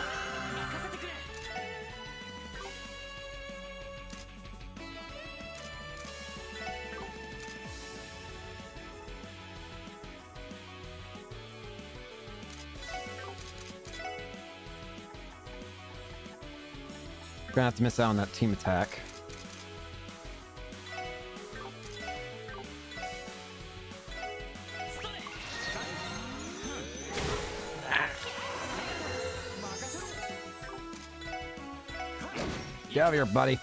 We're gonna have to miss out on that team attack. Get out of here, buddy.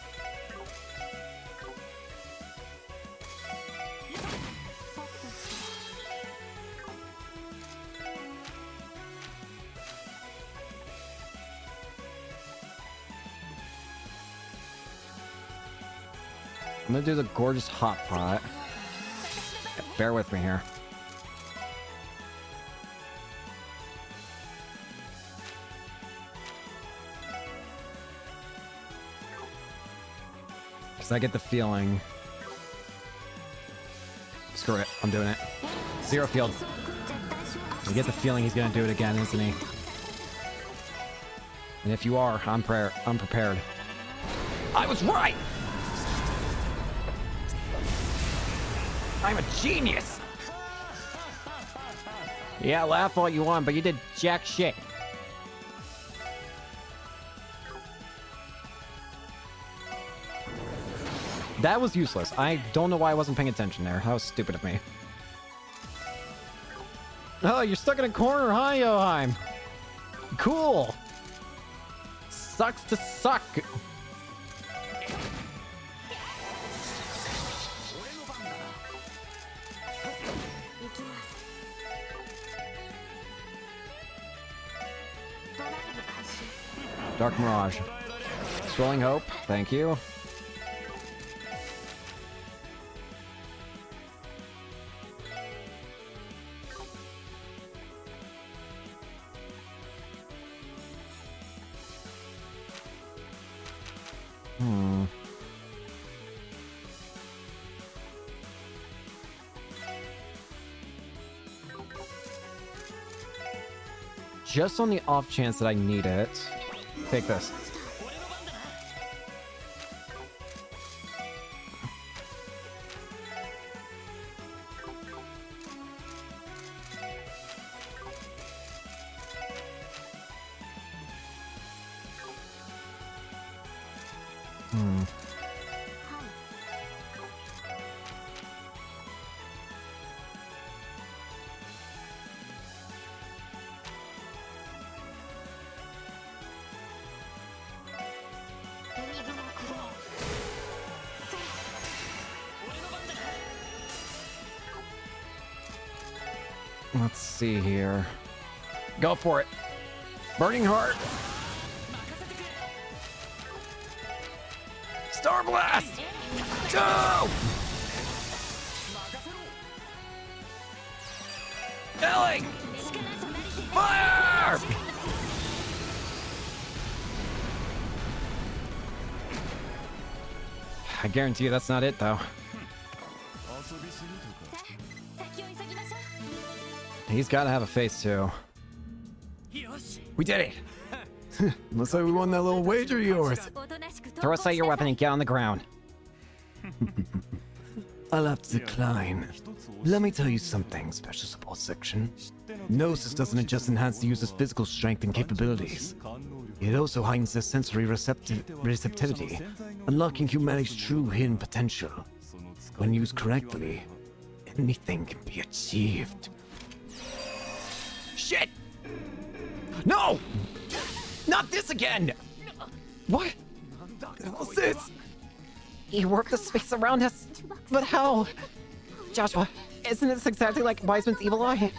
I'm gonna do the gorgeous hot pot. Bear with me here. Because I get the feeling... Screw it, I'm doing it. Zero field. I get the feeling he's gonna do it again, isn't he? And if you are, I'm prepared. I was right! I'm a genius! Yeah, laugh all you want, but you did jack shit. That was useless. I don't know why I wasn't paying attention there. That was stupid of me. Oh, you're stuck in a corner, huh, Yoheim? Cool. Sucks to suck. Dark Mirage. Swelling Hope, thank you. Just on the off chance that I need it, take this. Let's see here. Go for it. Burning Heart. Star Blast. Go! Ellie! Fire! I guarantee you that's not it, though. He's got to have a face, too. We did it! Looks like we won that little wager of yours. Throw aside your weapon and get on the ground. I'll have to decline. Let me tell you something, Special Support Section. Gnosis doesn't just enhance the user's physical strength and capabilities. It also heightens their sensory receptivity, unlocking humanity's true hidden potential. When used correctly, anything can be achieved. Shit! No! Not this again! What? What's this? He worked the space around us, but how? Joshua, isn't this exactly like Wiseman's evil eye?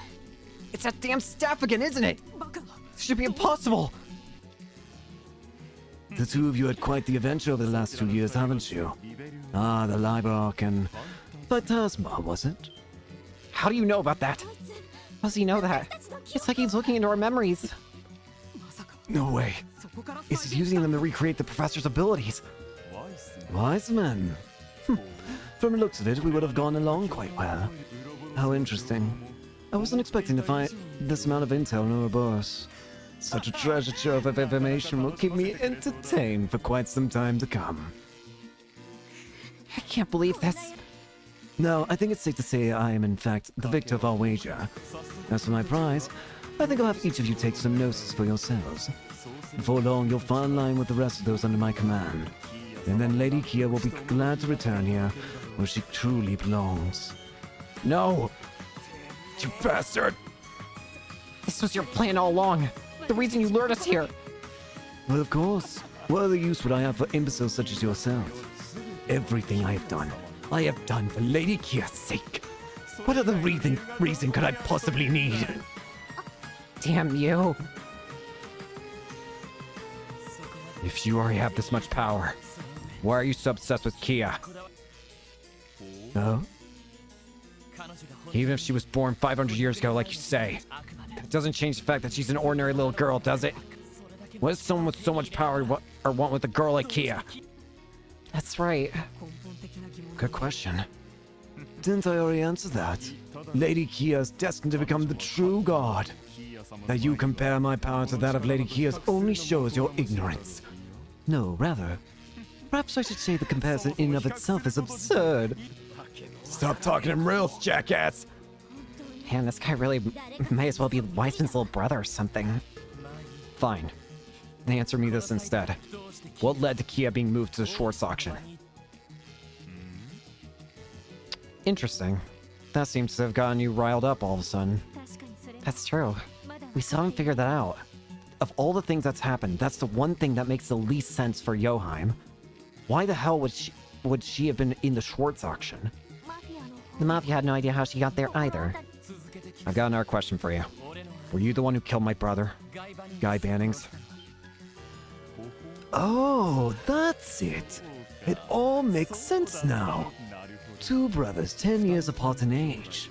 It's that damn staff again, isn't it? This should be impossible! The two of you had quite the adventure over the last 2 years, haven't you? Ah, the Libark and Phantasma, was it? How do you know about that? How does he know that? It's like he's looking into our memories. No way. Is he using them to recreate the professor's abilities? Wiseman. From the looks of it, we would have gone along quite well. How interesting. I wasn't expecting to find this amount of intel in Ouroboros. Such a treasure trove of information will keep me entertained for quite some time to come. I can't believe this. No, I think it's safe to say I am in fact the victor of our wager. As for my prize, I think I'll have each of you take some gnosis for yourselves. Before long, you'll fall in line with the rest of those under my command. And then Lady Kia will be glad to return here, where she truly belongs. No! You bastard! This was your plan all along. The reason you lured us here. Well, of course. What other use would I have for imbeciles such as yourself? Everything I have done for Lady Kia's sake. What other reason could I possibly need? Damn you. If you already have this much power, why are you so obsessed with Kia? Oh? Even if she was born 500 years ago, like you say, that doesn't change the fact that she's an ordinary little girl, does it? What does someone with so much power want with a girl like Kia? That's right. Good question. Didn't I already answer that? Lady Kia is destined to become the true god. That you compare my power to that of Lady Kia's only shows your ignorance. No, rather, perhaps I should say the comparison in and of itself is absurd. Stop talking in riddles, jackass! Man, this guy really may as well be Wiseman's little brother or something. Fine. Answer me this instead. What led to Kia being moved to the Schwartz auction? Interesting. That seems to have gotten you riled up all of a sudden. That's true. We still haven't figured that out. Of all the things that's happened, that's the one thing that makes the least sense for Yoheim. Why the hell would she have been in the Schwartz auction? The Mafia had no idea how she got there either. I've got another question for you. Were you the one who killed my brother, Guy Bannings? Oh, that's it. It all makes sense now. Two brothers 10 years apart in age.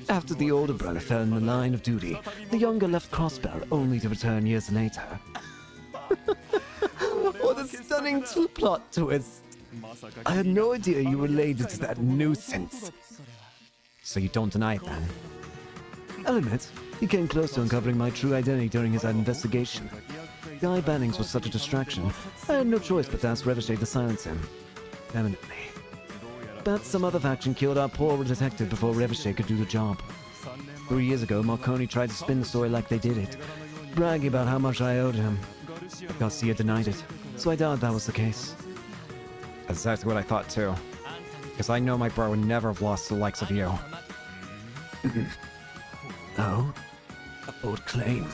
After the older brother fell in the line of duty, the younger left Crossbell only to return years later. What a stunning plot twist. I had no idea you related to that nuisance. So you don't deny it then? I'll admit, he came close to uncovering my true identity during his investigation. Guy Bannings was such a distraction, I had no choice but to ask Revichet to silence him. Eminently. But some other faction killed our poor detective before Revichet could do the job. 3 years ago, Marconi tried to spin the story like they did it, bragging about how much I owed him. Garcia denied it, so I doubt that was the case. That's exactly what I thought too. Because I know my bro would never have lost the likes of you. Oh? A bold claim.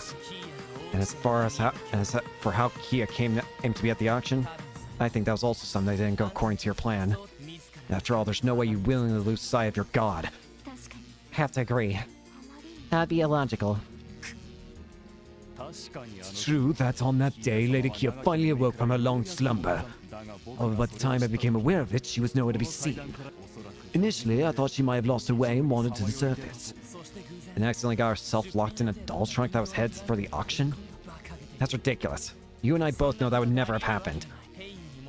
And as far as for how Kia came to be at the auction, I think that was also something that didn't go according to your plan. After all, there's no way you willingly lose sight of your god. Have to agree. That'd be illogical. It's true that on that day, Lady Kia finally awoke from her long slumber. Although by the time I became aware of it, she was nowhere to be seen. Initially, I thought she might have lost her way and wandered to the surface. And accidentally got herself locked in a doll trunk that was headed for the auction? That's ridiculous. You and I both know that would never have happened.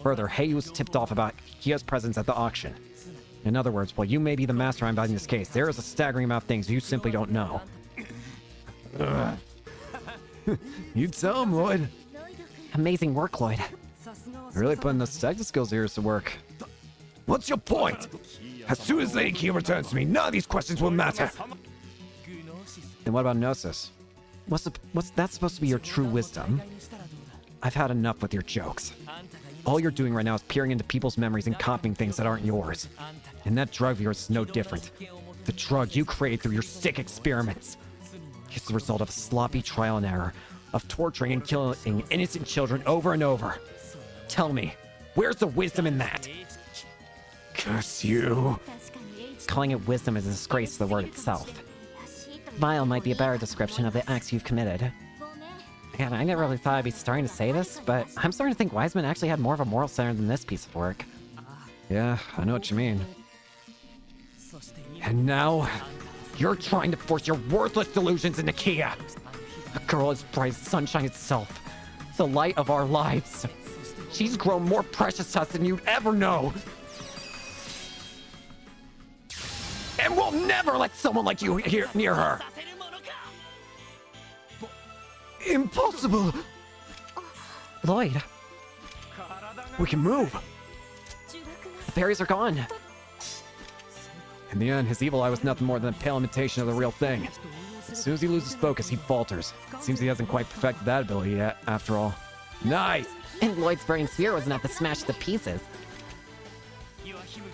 Further, Hey was tipped off about Kia's presence at the auction. In other words, while you may be the mastermind behind this case, there is a staggering amount of things you simply don't know. You tell him, Lloyd. Amazing work, Lloyd. Really putting the detective skills of yours to work. What's your point? As soon as Lady Kia returns to me, none of these questions will matter. Then what about Gnosis? What's that supposed to be your true wisdom? I've had enough with your jokes. All you're doing right now is peering into people's memories and copying things that aren't yours. And that drug of yours is no different. The drug you create through your sick experiments. It's the result of a sloppy trial and error, of torturing and killing innocent children over and over. Tell me, where's the wisdom in that? Curse you. Calling it wisdom is a disgrace to the word itself. Vile might be a better description of the acts you've committed. Man, I never really thought I'd be starting to say this, but I'm starting to think Wiseman actually had more of a moral center than this piece of work. Yeah, I know what you mean. And now, You're trying to force your worthless delusions into Kia. A girl as bright as sunshine itself. The light of our lives. She's grown more precious to us than you'd ever know. And we'll never let someone like you here near her. impossible. Lloyd, We can move. the fairies are gone. In the end, his evil eye was nothing more than a pale imitation of the real thing. As soon as he loses focus, he falters. Seems he hasn't quite perfected that ability yet, after all. Nice! And Lloyd's burning spear was enough to smash to pieces.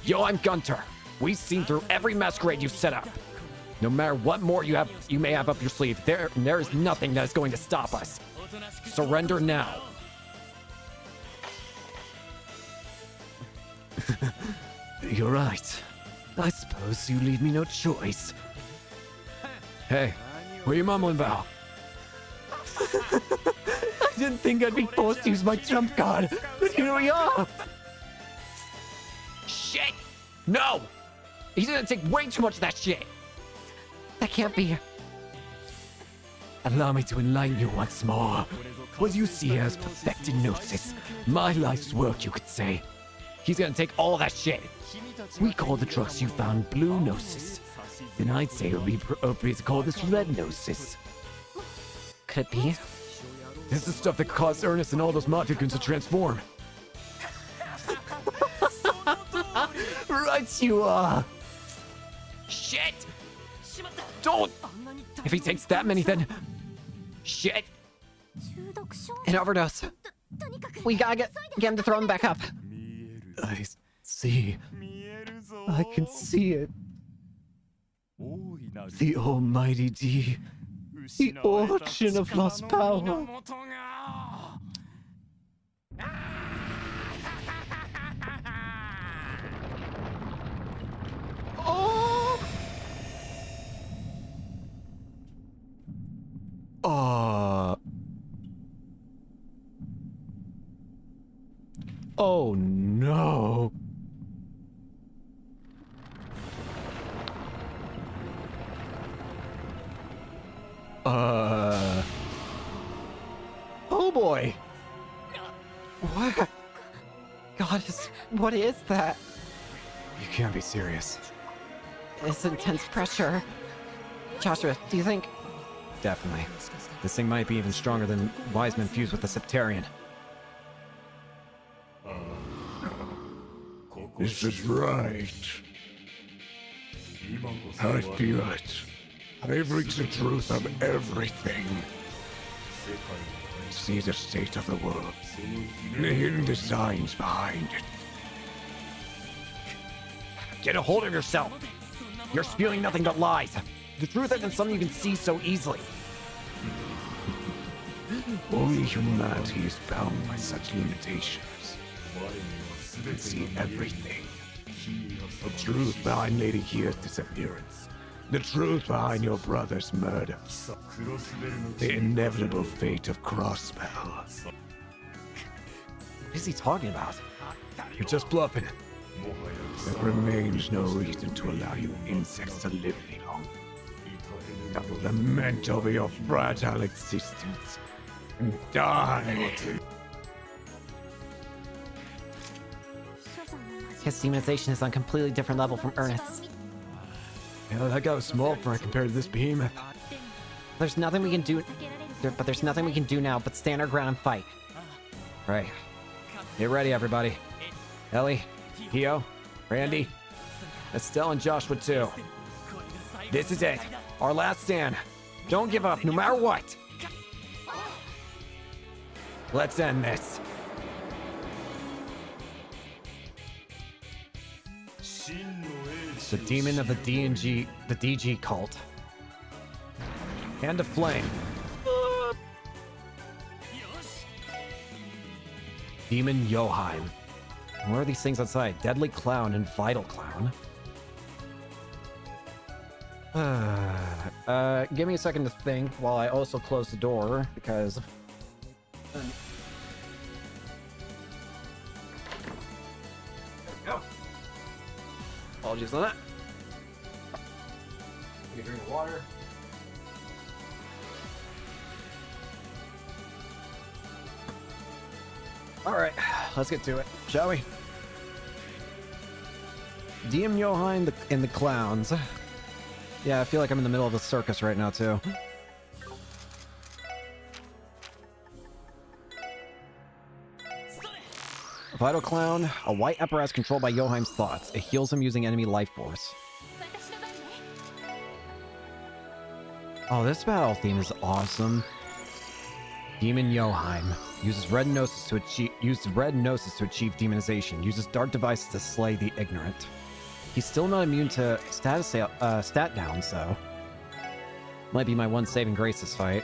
Yo, I'm Gunter. We've seen through every masquerade you've set up. No matter what more you may have up your sleeve, there is nothing that is going to stop us. Surrender now. You're right. I suppose you leave me no choice. Hey, what are you mumbling about? I didn't think I'd be forced to use my trump card, but here we are. Shit! No! He's gonna take way too much of that shit! That can't be. Allow me to enlighten you once more. What you see here is perfected gnosis. My life's work, you could say. He's gonna take all that shit. We call the drugs you found blue gnosis. Then I'd say it would be appropriate to call this red gnosis. Could it be? This is stuff that caused Ernest and all those mafia goons to transform. Right you are. Shit! Don't! If he takes that many, then... Shit! An overdose. We gotta get him to throw him back up. I see. I can see it. The almighty D. The origin of lost power. Oh no. Oh boy. What? What is that? You can't be serious. It's intense pressure. Joshua, do you think... Definitely. This thing might be even stronger than Wiseman fused with the Septarian. This is right. I feel it. I've reached the truth of everything. See the state of the world. The hidden designs behind it. Get a hold of yourself! You're spewing nothing but lies! The truth isn't something you can see so easily. Only humanity is bound by such limitations. Can see everything. The truth behind Lady Kia's disappearance. The truth behind your brother's murder. The inevitable fate of Crossbell. What is he talking about? You're just bluffing. There remains no reason to allow you insects to live any longer. I will lament over your fragile existence and die. His demonization is on a completely different level from Ernest's. Yeah, that guy was small for compared to this behemoth. There's nothing we can do... But there's nothing we can do now but stand our ground and fight. Right. Get ready, everybody. Ellie, Hio, Randy, Estelle, and Joshua too. This is it. Our last stand. Don't give up, no matter what. Let's end this. The demon of the DG cult. Hand of flame. Demon Yoheim. What are these things outside? Deadly Clown and Vital Clown. Give me a second to think while I also close the door, because... Apologies on that. Take a drink of water. Alright, let's get to it, shall we? DM Yoheim and the clowns. Yeah, I feel like I'm in the middle of a circus right now, too. Vital Clown, a white apparatus controlled by Yoheim's thoughts. It heals him using enemy life force. Oh, this battle theme is awesome. Demon Yoheim uses red gnosis to achieve demonization. Uses dark devices to slay the ignorant. He's still not immune to stat downs, though. Might be my one saving grace this fight.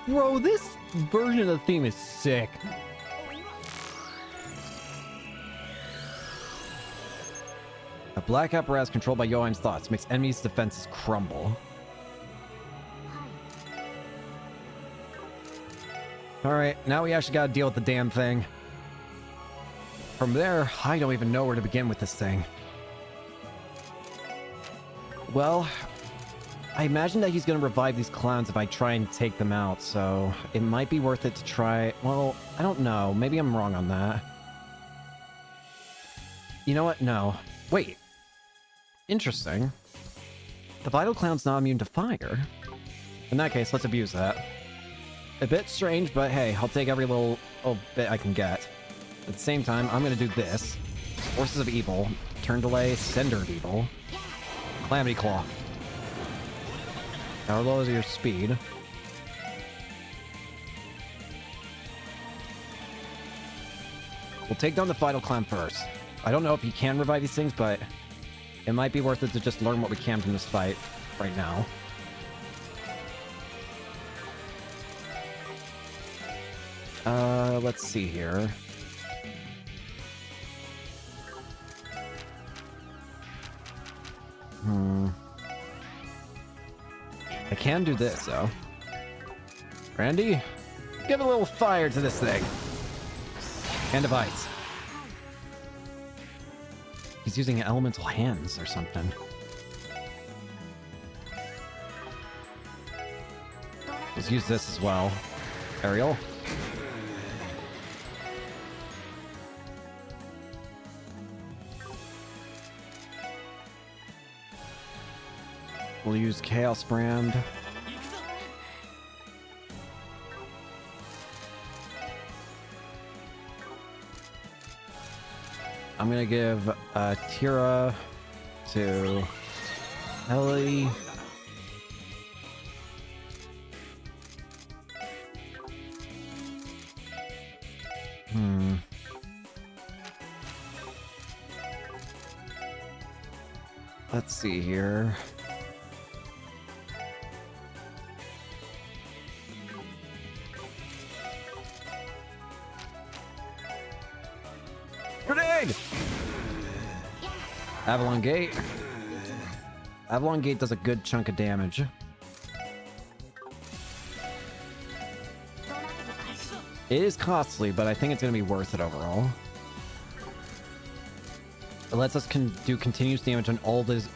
Bro, this version of the theme is sick. A black apparatus controlled by Yoheim's thoughts makes enemies' defenses crumble. Alright, now we actually gotta deal with the damn thing. From there, I don't even know where to begin with this thing. Well, I imagine that he's gonna revive these clowns if I try and take them out, so it might be worth it to try... Well, I don't know. Maybe I'm wrong on that. You know what? No. Wait. Interesting. The Vital Clown's not immune to fire. In that case, let's abuse that. A bit strange, but hey, I'll take every little bit I can get. At the same time, I'm gonna do this. Forces of Evil, Turn Delay, Sender of Evil, Calamity Claw. Power lowers your speed. We'll take down the Vital Clown first. I don't know if you can revive these things, but it might be worth it to just learn what we can from this fight right now. Let's see here. I can do this, though. Randy, give a little fire to this thing. Hand of Ice. He's using elemental hands or something. Let's use this as well. Ariel. We'll use Chaos Brand. I'm gonna give Tira to Ellie. Let's see here. Grenade! Avalon Gate. Avalon Gate does a good chunk of damage. It is costly, but I think it's going to be worth it overall. It lets us do continuous damage on all these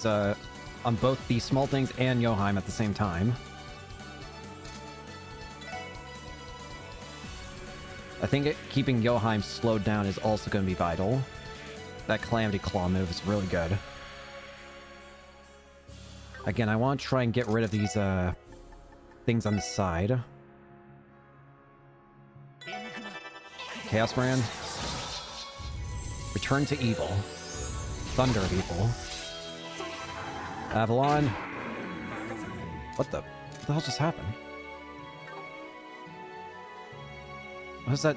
on both the small things and Yoheim at the same time. I think keeping Yoheim slowed down is also going to be vital. That Calamity Claw move is really good. Again, I want to try and get rid of these things on the side. Chaos Brand. Return to Evil. Thunder of Evil. Avalon. What the hell just happened? What is that?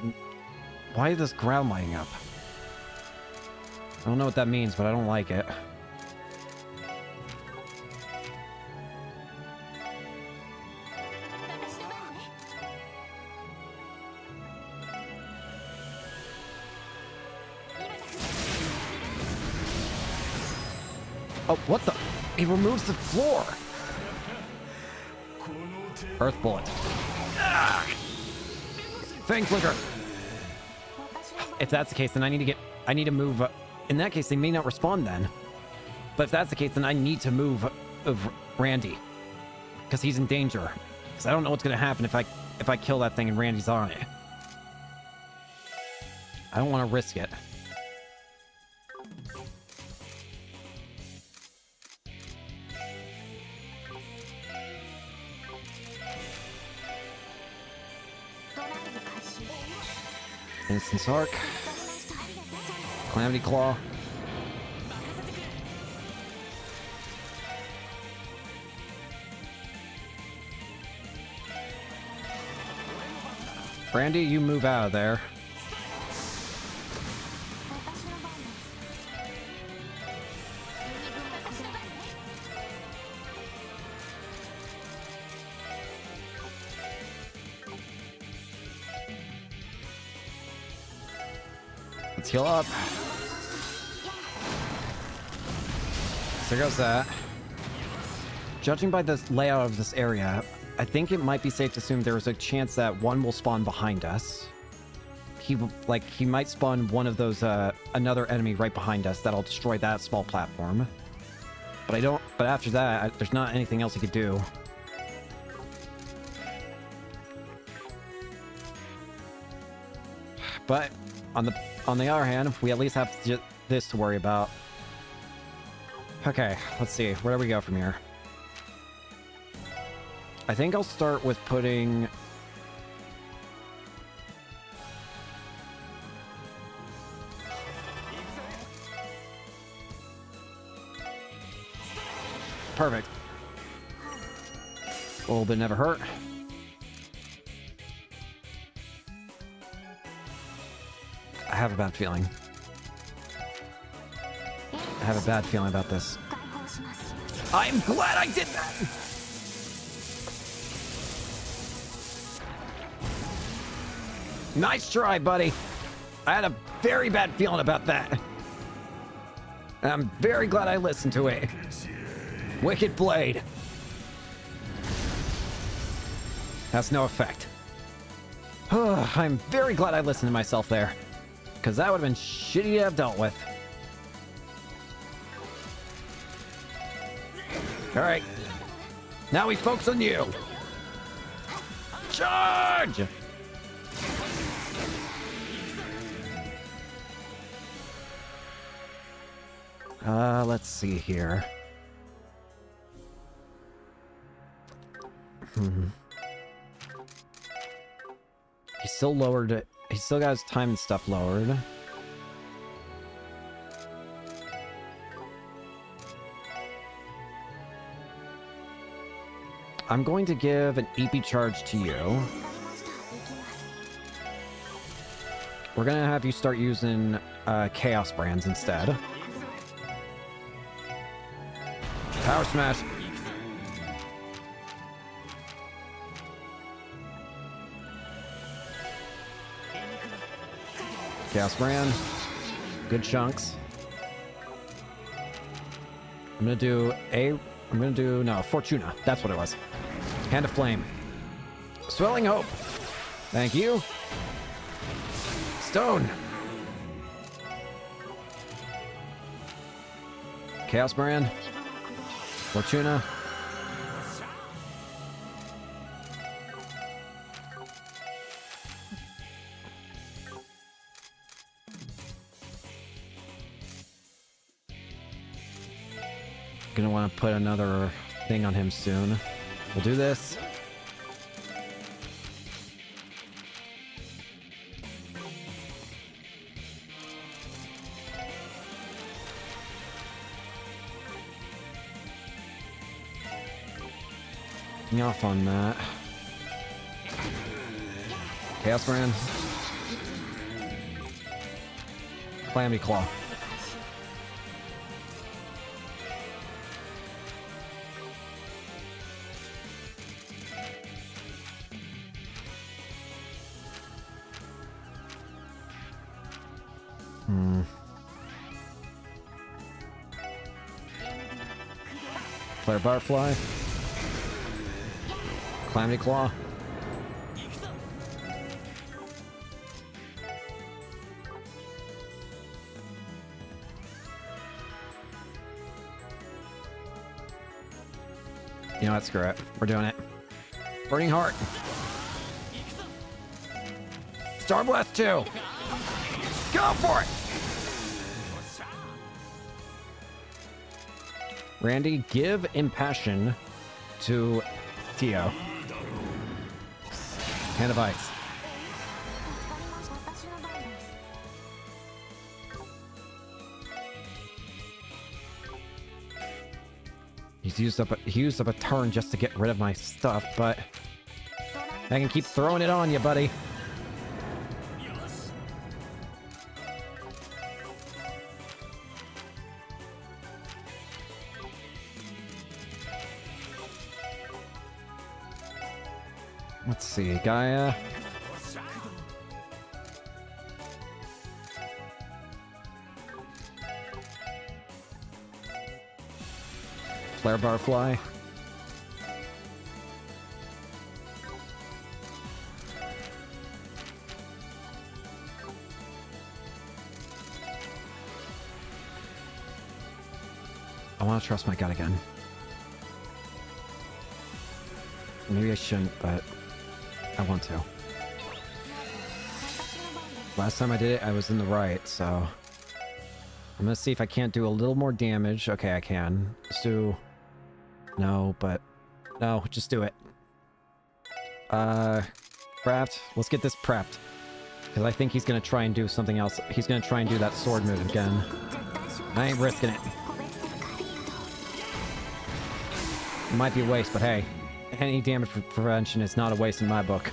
Why is this ground lighting up? I don't know what that means, but I don't like it. Oh, what the? He removes the floor. Earth Bullet. Ah! Fang Flicker. If that's the case, then I need to move. In that case, they may not respond then. But if that's the case, then I need to move Randy, because he's in danger. Because I don't know what's gonna happen if I kill that thing and Randy's on it. I don't want to risk it. Instance Arc. Calamity Claw. Brandy, you move out of there. Let's heal up. So there goes that. Judging by the layout of this area, I think it might be safe to assume there is a chance that one will spawn behind us. He might spawn one of those, another enemy right behind us that'll destroy that small platform. But after that, there's not anything else he could do. But on the other hand, we at least have this to worry about. Okay, let's see. Where do we go from here? I think I'll start with putting... Perfect. A little bit never hurt. I have a bad feeling. I have a bad feeling about this. I'm glad I did that! Nice try, buddy. I had a very bad feeling about that. And I'm very glad I listened to it. Wicked Blade. Has no effect. I'm very glad I listened to myself there. because that would have been shitty to have dealt with. All right. Now we focus on you. Charge! Let's see here. He still lowered it. He still got his time and stuff lowered. I'm going to give an EP charge to you. We're gonna have you start using Chaos Brands instead. Power Smash. Chaos Brand. Good chunks. No, Fortuna. That's what it was. Hand of Flame. Swelling Hope. Thank you. Stone. Chaos Brand. Fortuna. Gonna want to put another thing on him soon. We'll do this. Me off on that. Chaos Brand. Calamity Claw. Flare Barfly. Calamity Claw. You know what? Screw it. We're doing it. Burning Heart. Star Blast 2. Go for it! Randy, give Impassion to Tio. Hand of Ice. He used up a turn just to get rid of my stuff, but I can keep throwing it on you, buddy. Let's see, Gaia. Flare Barfly. I want to trust my gut again. Maybe I shouldn't, but I want to. Last time I did it, I was in the right, so I'm gonna see if I can't do a little more damage. Okay, I can. Let's do... No, but... No, just do it. Prepped. Let's get this prepped. Because I think he's gonna try and do something else. He's gonna try and do that sword move again. I ain't risking it. It might be a waste, but hey. Any damage prevention is not a waste in my book.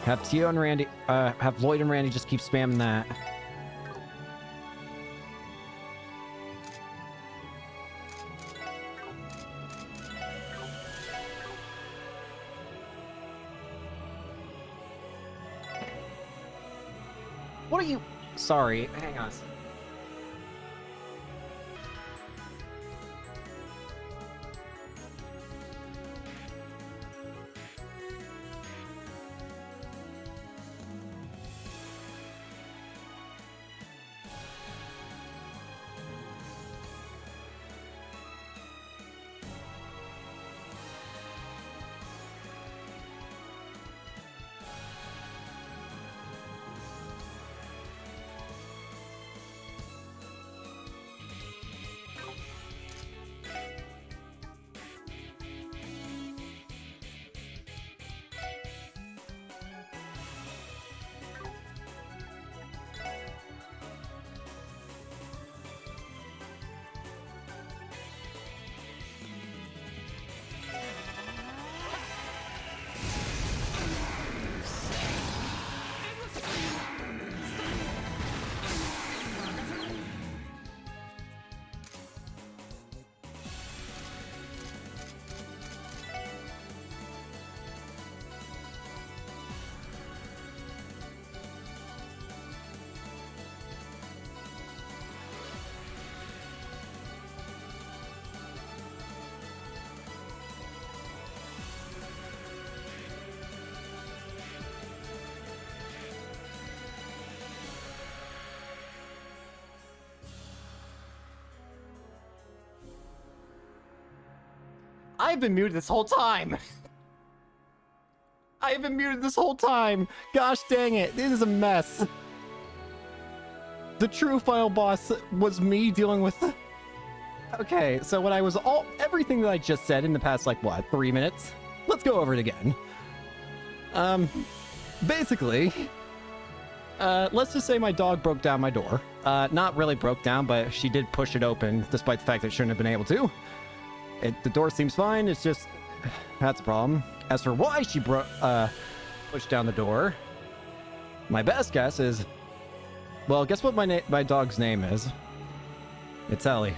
Have Tio and Randy, have Lloyd and Randy just keep spamming that. What are you... Sorry, hang on a second. I've been muted this whole time. I've been muted this whole time. Gosh dang it. This is a mess. The true final boss was me dealing with... Okay, so when I was everything that I just said in the past, like, what, 3 minutes? Let's go over it again. Basically, let's just say my dog broke down my door. Not really broke down, but she did push it open, despite the fact that it shouldn't have been able to. The door seems fine, it's just... That's a problem. As for why she pushed down the door, my best guess is... Well, guess what my dog's name is? It's Ellie.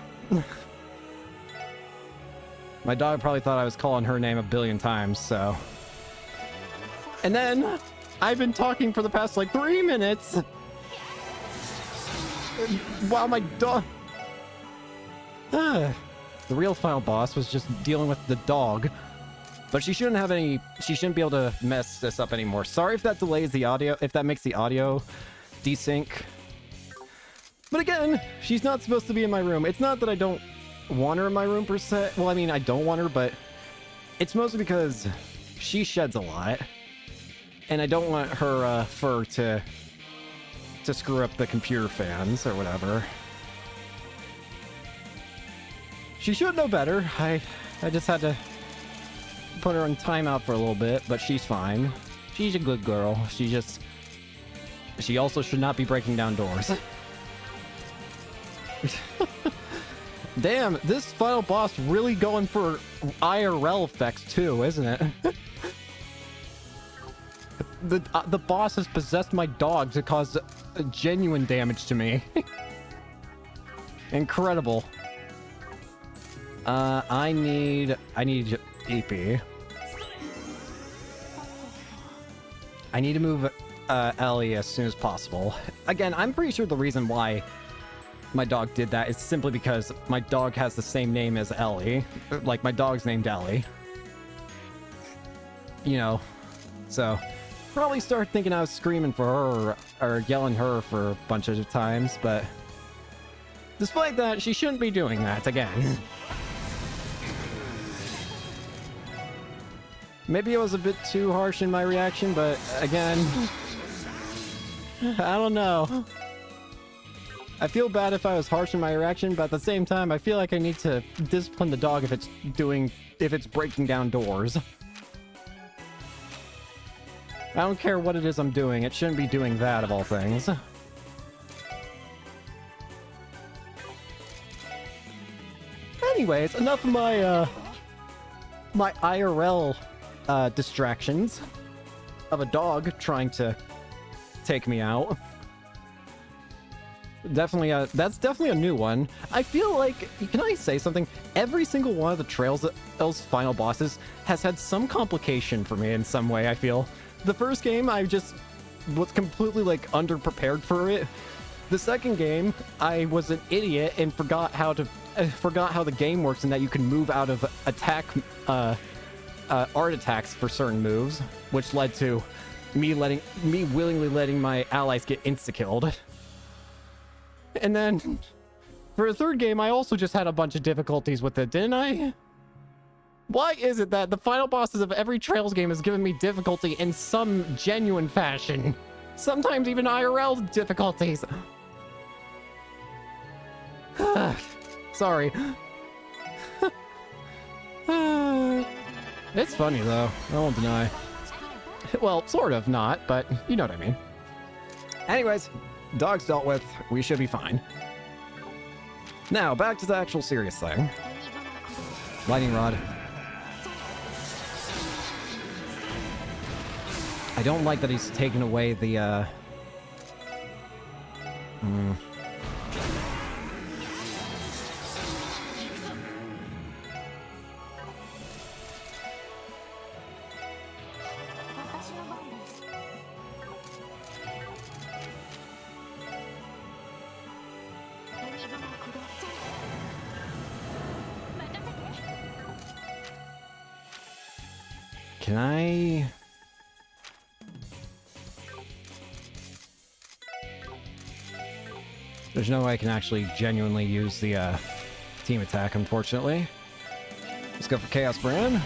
My dog probably thought I was calling her name a billion times, so... And then, I've been talking for the past, like, 3 minutes! While my dog... The real final boss was just dealing with the dog. But she shouldn't have any... She shouldn't be able to mess this up anymore. Sorry if that delays the audio... If that makes the audio desync. But again, she's not supposed to be in my room. It's not that I don't want her in my room per se. Well, I mean, I don't want her, but it's mostly because she sheds a lot, and I don't want her fur to screw up the computer fans or whatever. She should know better. I just had to put her on timeout for a little bit, but she's fine. She's a good girl. She also should not be breaking down doors. Damn, this final boss really going for IRL effects too, isn't it? The boss has possessed my dog to cause genuine damage to me. Incredible. I need EP. I need to move Ellie as soon as possible. Again, I'm pretty sure the reason why my dog did that is simply because my dog has the same name as Ellie. Like, my dog's named Ellie. You know, so probably start thinking I was screaming for her or yelling her for a bunch of times, but despite that, she shouldn't be doing that again. Maybe I was a bit too harsh in my reaction, but again, I don't know. I feel bad if I was harsh in my reaction, but at the same time, I feel like I need to discipline the dog if it's breaking down doors. I don't care what it is I'm doing, it shouldn't be doing that of all things. Anyways, enough of my my IRL distractions of a dog trying to take me out. That's definitely a new one. I feel like, can I say something? Every single one of the Trails final bosses has had some complication for me in some way, I feel. The first game, I just was completely, like, underprepared for it. The second game, I was an idiot and forgot how the game works and that you can move out of art attacks for certain moves, which led to me willingly letting my allies get insta-killed. And then, for a third game, I also just had a bunch of difficulties with it, didn't I? Why is it that the final bosses of every Trails game has given me difficulty in some genuine fashion? Sometimes even IRL difficulties. Sorry. It's funny, though. I won't deny. Well, sort of not, but you know what I mean. Anyways, dog's dealt with. We should be fine. Now, back to the actual serious thing. Lightning Rod. I don't like that he's taken away the, Can I... There's no way I can actually genuinely use the team attack, unfortunately. Let's go for Chaos Brand.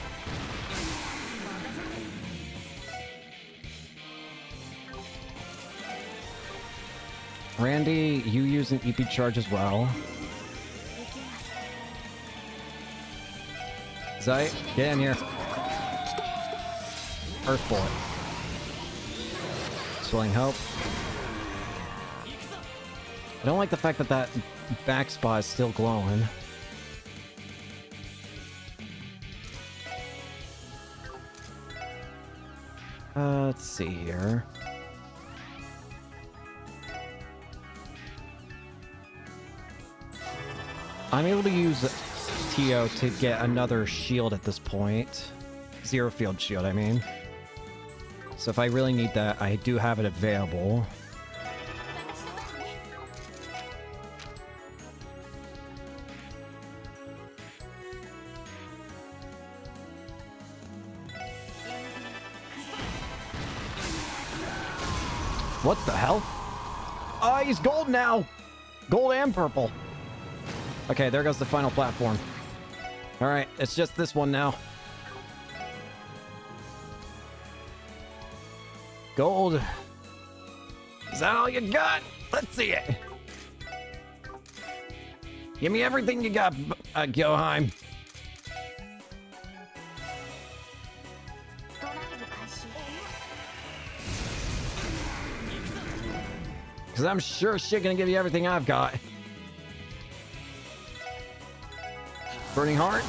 Randy, you use an EP charge as well. Zite, get in here. Earth Bullet. Swelling Hope. I don't like the fact that that back spot is still glowing. Let's see here. I'm able to use Tio to get another shield at this point. Zero field shield, I mean. So if I really need that, I do have it available. What the hell? Oh, he's gold now! Gold and purple. Okay, there goes the final platform. Alright, it's just this one now. Gold. Is that all you got? Let's see it. Give me everything you got, Gilheim. Because I'm sure as shit gonna give you everything I've got. Burning Heart.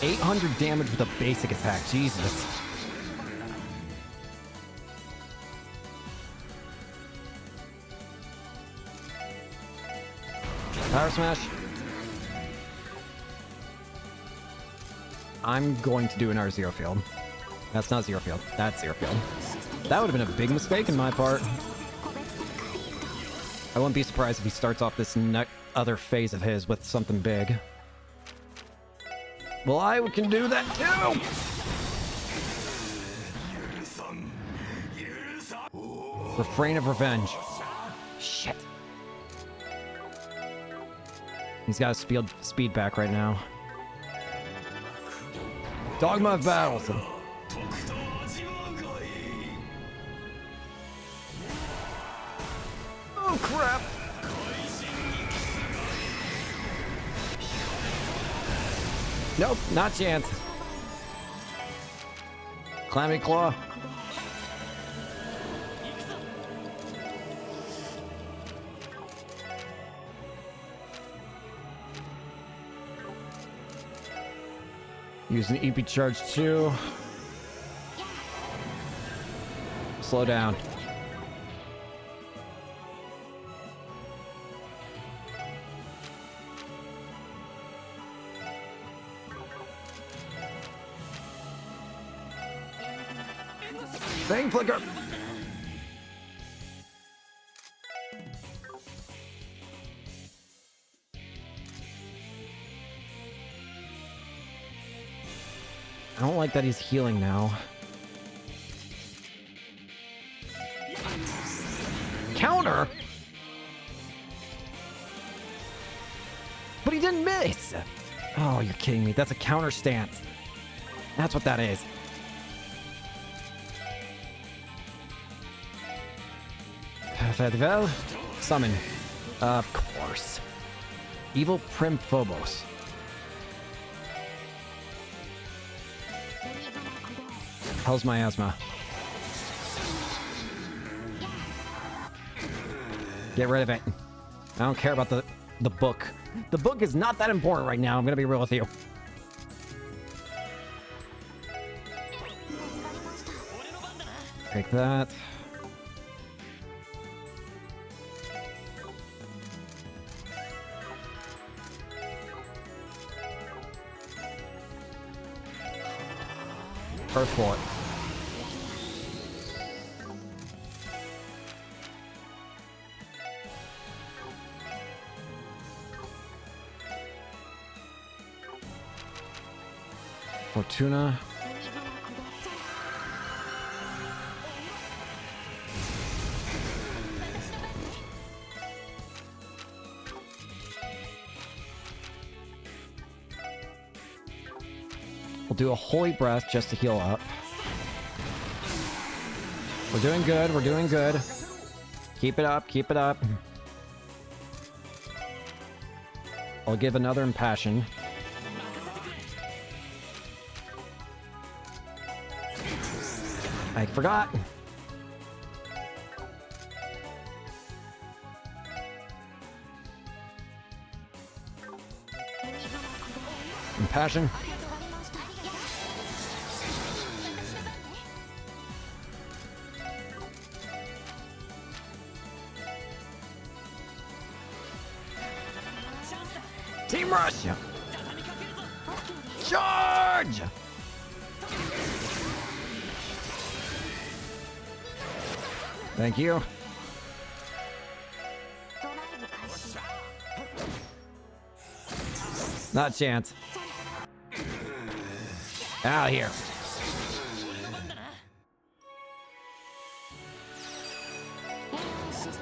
$800 damage with a basic attack. Jesus. Power Smash. I'm going to do an R0 field. That's not Zero Field. That's Zero Field. That would have been a big mistake in my part. I wouldn't be surprised if he starts off this other phase of his with something big. Well, I can do that too! Refrain of Revenge. Shit. He's got a speed back right now. Dogma of Battles. Oh crap! Nope, not chance. Calamity Claw. Use an EP charge too. Slow down. Thing flicker. I don't like that he's healing now. Counter? But he didn't miss! Oh, you're kidding me. That's a counter stance. That's what that is. Fedivel. Summon. Of course. Evil Prim Phobos. Hell's Miasma. Get rid of it. I don't care about the book. The book is not that important right now. I'm gonna be real with you. Take that. Earth Bullet. Fortuna. We'll do a holy breath just to heal up. We're doing good. We're doing good. Keep it up. Keep it up. I'll give another impassion. I forgot. Impassion. Team Rush! Charge! Thank you. Not a chance. Out of here.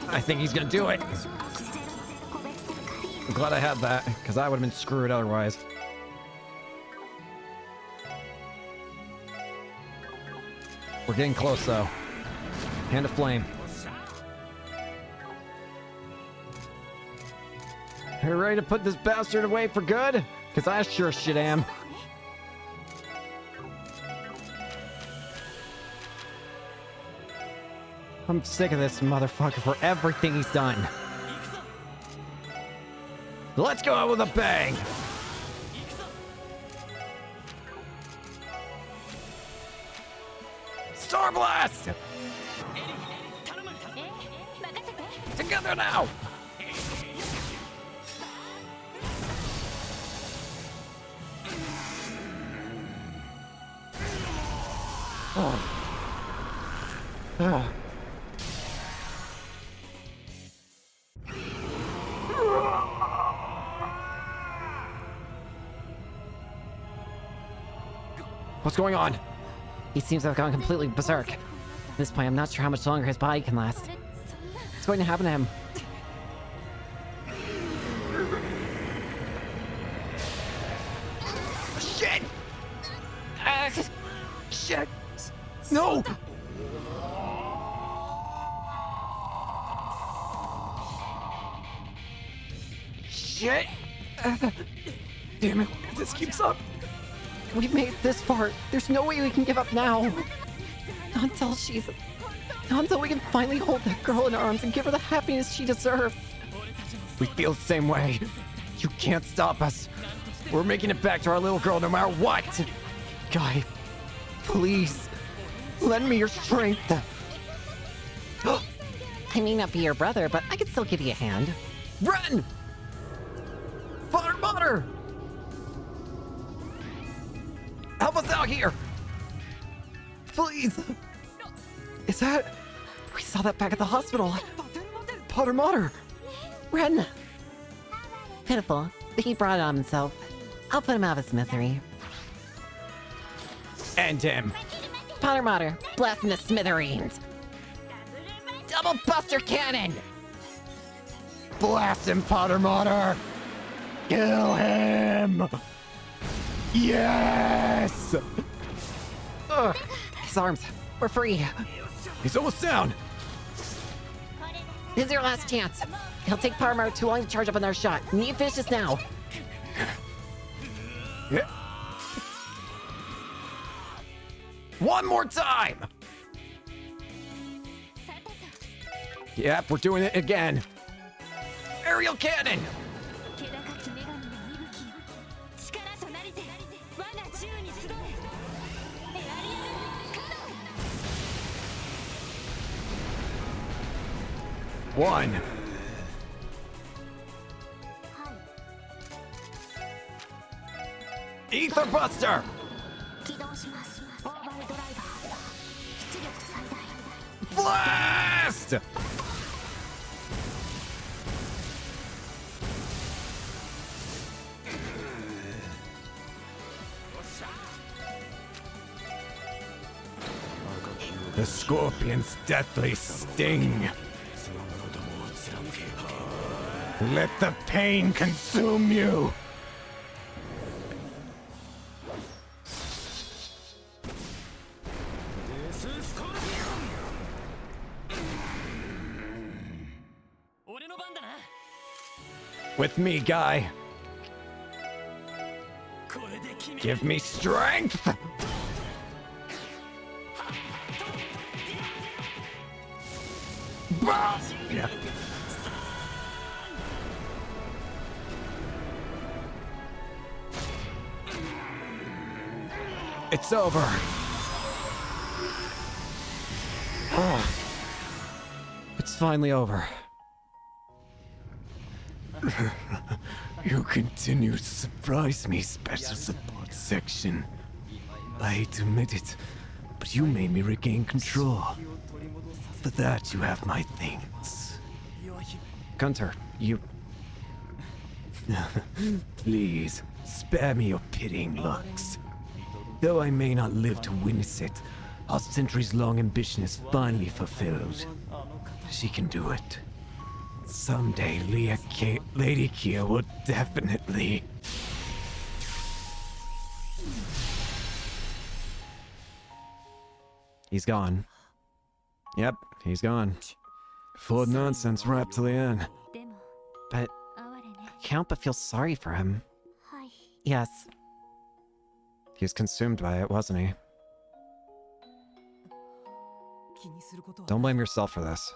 I think he's gonna do it. I'm glad I had that, because I would have been screwed otherwise. We're getting close, though. Hand of Flame. Are you ready to put this bastard away for good? Because I sure as shit am. I'm sick of this motherfucker for everything he's done. Let's go out with a bang! Star Blast! Together now! What's going on? He seems to have gone completely berserk. At this point, I'm not sure how much longer his body can last. What's going to happen to him? Shit! Shit! No! Shit! Damn it, if this keeps up. We've made it this far. There's no way we can give up now. Not until she's... Not until we can finally hold that girl in our arms and give her the happiness she deserves. We feel the same way. You can't stop us. We're making it back to our little girl no matter what. Guy, please, lend me your strength. I may not be your brother, but I could still give you a hand. Ren! Butter! Help us out here! Please! Is that... We saw that back at the hospital. Potter Motter? Ren! Pitiful, but he brought it on himself. I'll put him out of his misery. End him. Potter Motter, blast in the smithereens. Double Buster Cannon! Blast him, Potter Motter! Kill him! Yes! Ugh, his arms, we're free. He's almost down. This is your last chance. It'll take Potter Motter too long to charge up another shot. You need to finish this now. Yeah. One more time! Yep, we're doing it again. Aerial cannon! One. Ether Buster! Blast! The scorpion's deathly sting. Let the pain consume you. With me, guy. Give me strength! Yeah. It's over. Oh. It's finally over. You continue to surprise me, Special Support Section. I hate to admit it, but you made me regain control. For that, you have my thanks. Gunter, you... Please, spare me your pitying looks. Though I may not live to witness it, our centuries-long ambition is finally fulfilled. She can do it. Someday, Lady Kia will definitely... He's gone. Yep, he's gone. Full of nonsense right up to the end. But I can't but feel sorry for him. Yes. He was consumed by it, wasn't he? Don't blame yourself for this.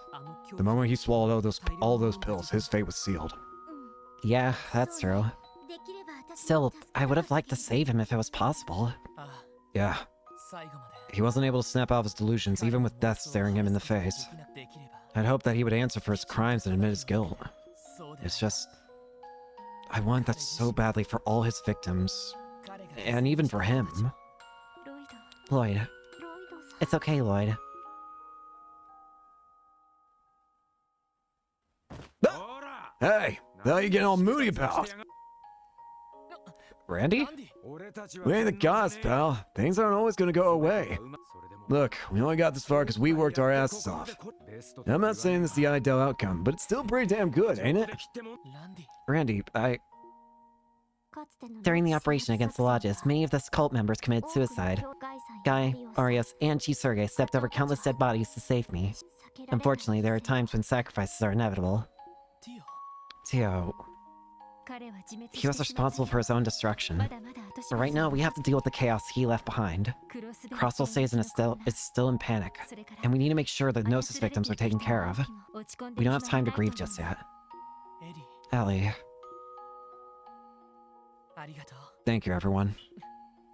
The moment he swallowed all those pills, his fate was sealed. Yeah, that's true. Still, I would have liked to save him if it was possible. Yeah. He wasn't able to snap out of his delusions, even with death staring him in the face. I'd hoped that he would answer for his crimes and admit his guilt. It's just... I want that so badly for all his victims. And even for him. Lloyd. It's okay, Lloyd. Hey, what are you getting all moody about? Randy? We ain't the gods, pal. Things aren't always gonna go away. Look, we only got this far because we worked our asses off. I'm not saying this is the ideal outcome, but it's still pretty damn good, ain't it? Randy, During the operation against the Lodges, many of the cult members committed suicide. Guy, Arias, and Chisurge stepped over countless dead bodies to save me. Unfortunately, there are times when sacrifices are inevitable. Tio... He was responsible for his own destruction. But right now, we have to deal with the chaos he left behind. Crossville stays is still in panic, and we need to make sure the Gnosis victims are taken care of. We don't have time to grieve just yet. Ellie. Thank you, everyone.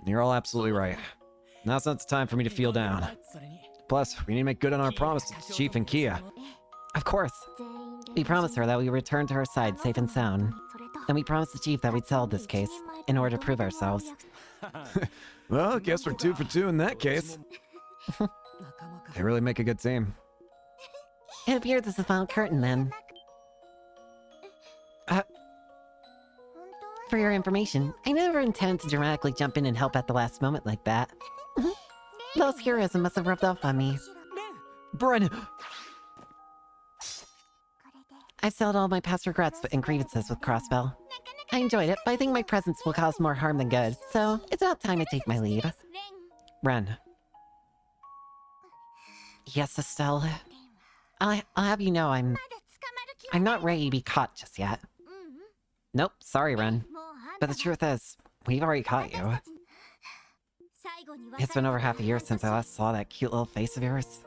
You're all absolutely right. Now's not the time for me to feel down. Plus, we need to make good on our promise to Chief and Kia. Of course. We promised her that we would return to her side safe and sound. And we promised the Chief that we'd settle this case, in order to prove ourselves. Well, guess we're 2 for 2 in that case. They really make a good team. It appears this is the final curtain, then. For your information, I never intended to dramatically jump in and help at the last moment like that. Lowe's heroism must have rubbed off on me. Bren! I've settled all my past regrets and grievances with Crossbell. I enjoyed it, but I think my presence will cause more harm than good, so it's about time I take my leave. Ren. Yes, Estelle. I'll have you know I'm not ready to be caught just yet. Nope, sorry, Ren. But the truth is, we've already caught you. It's been over half a year since I last saw that cute little face of yours.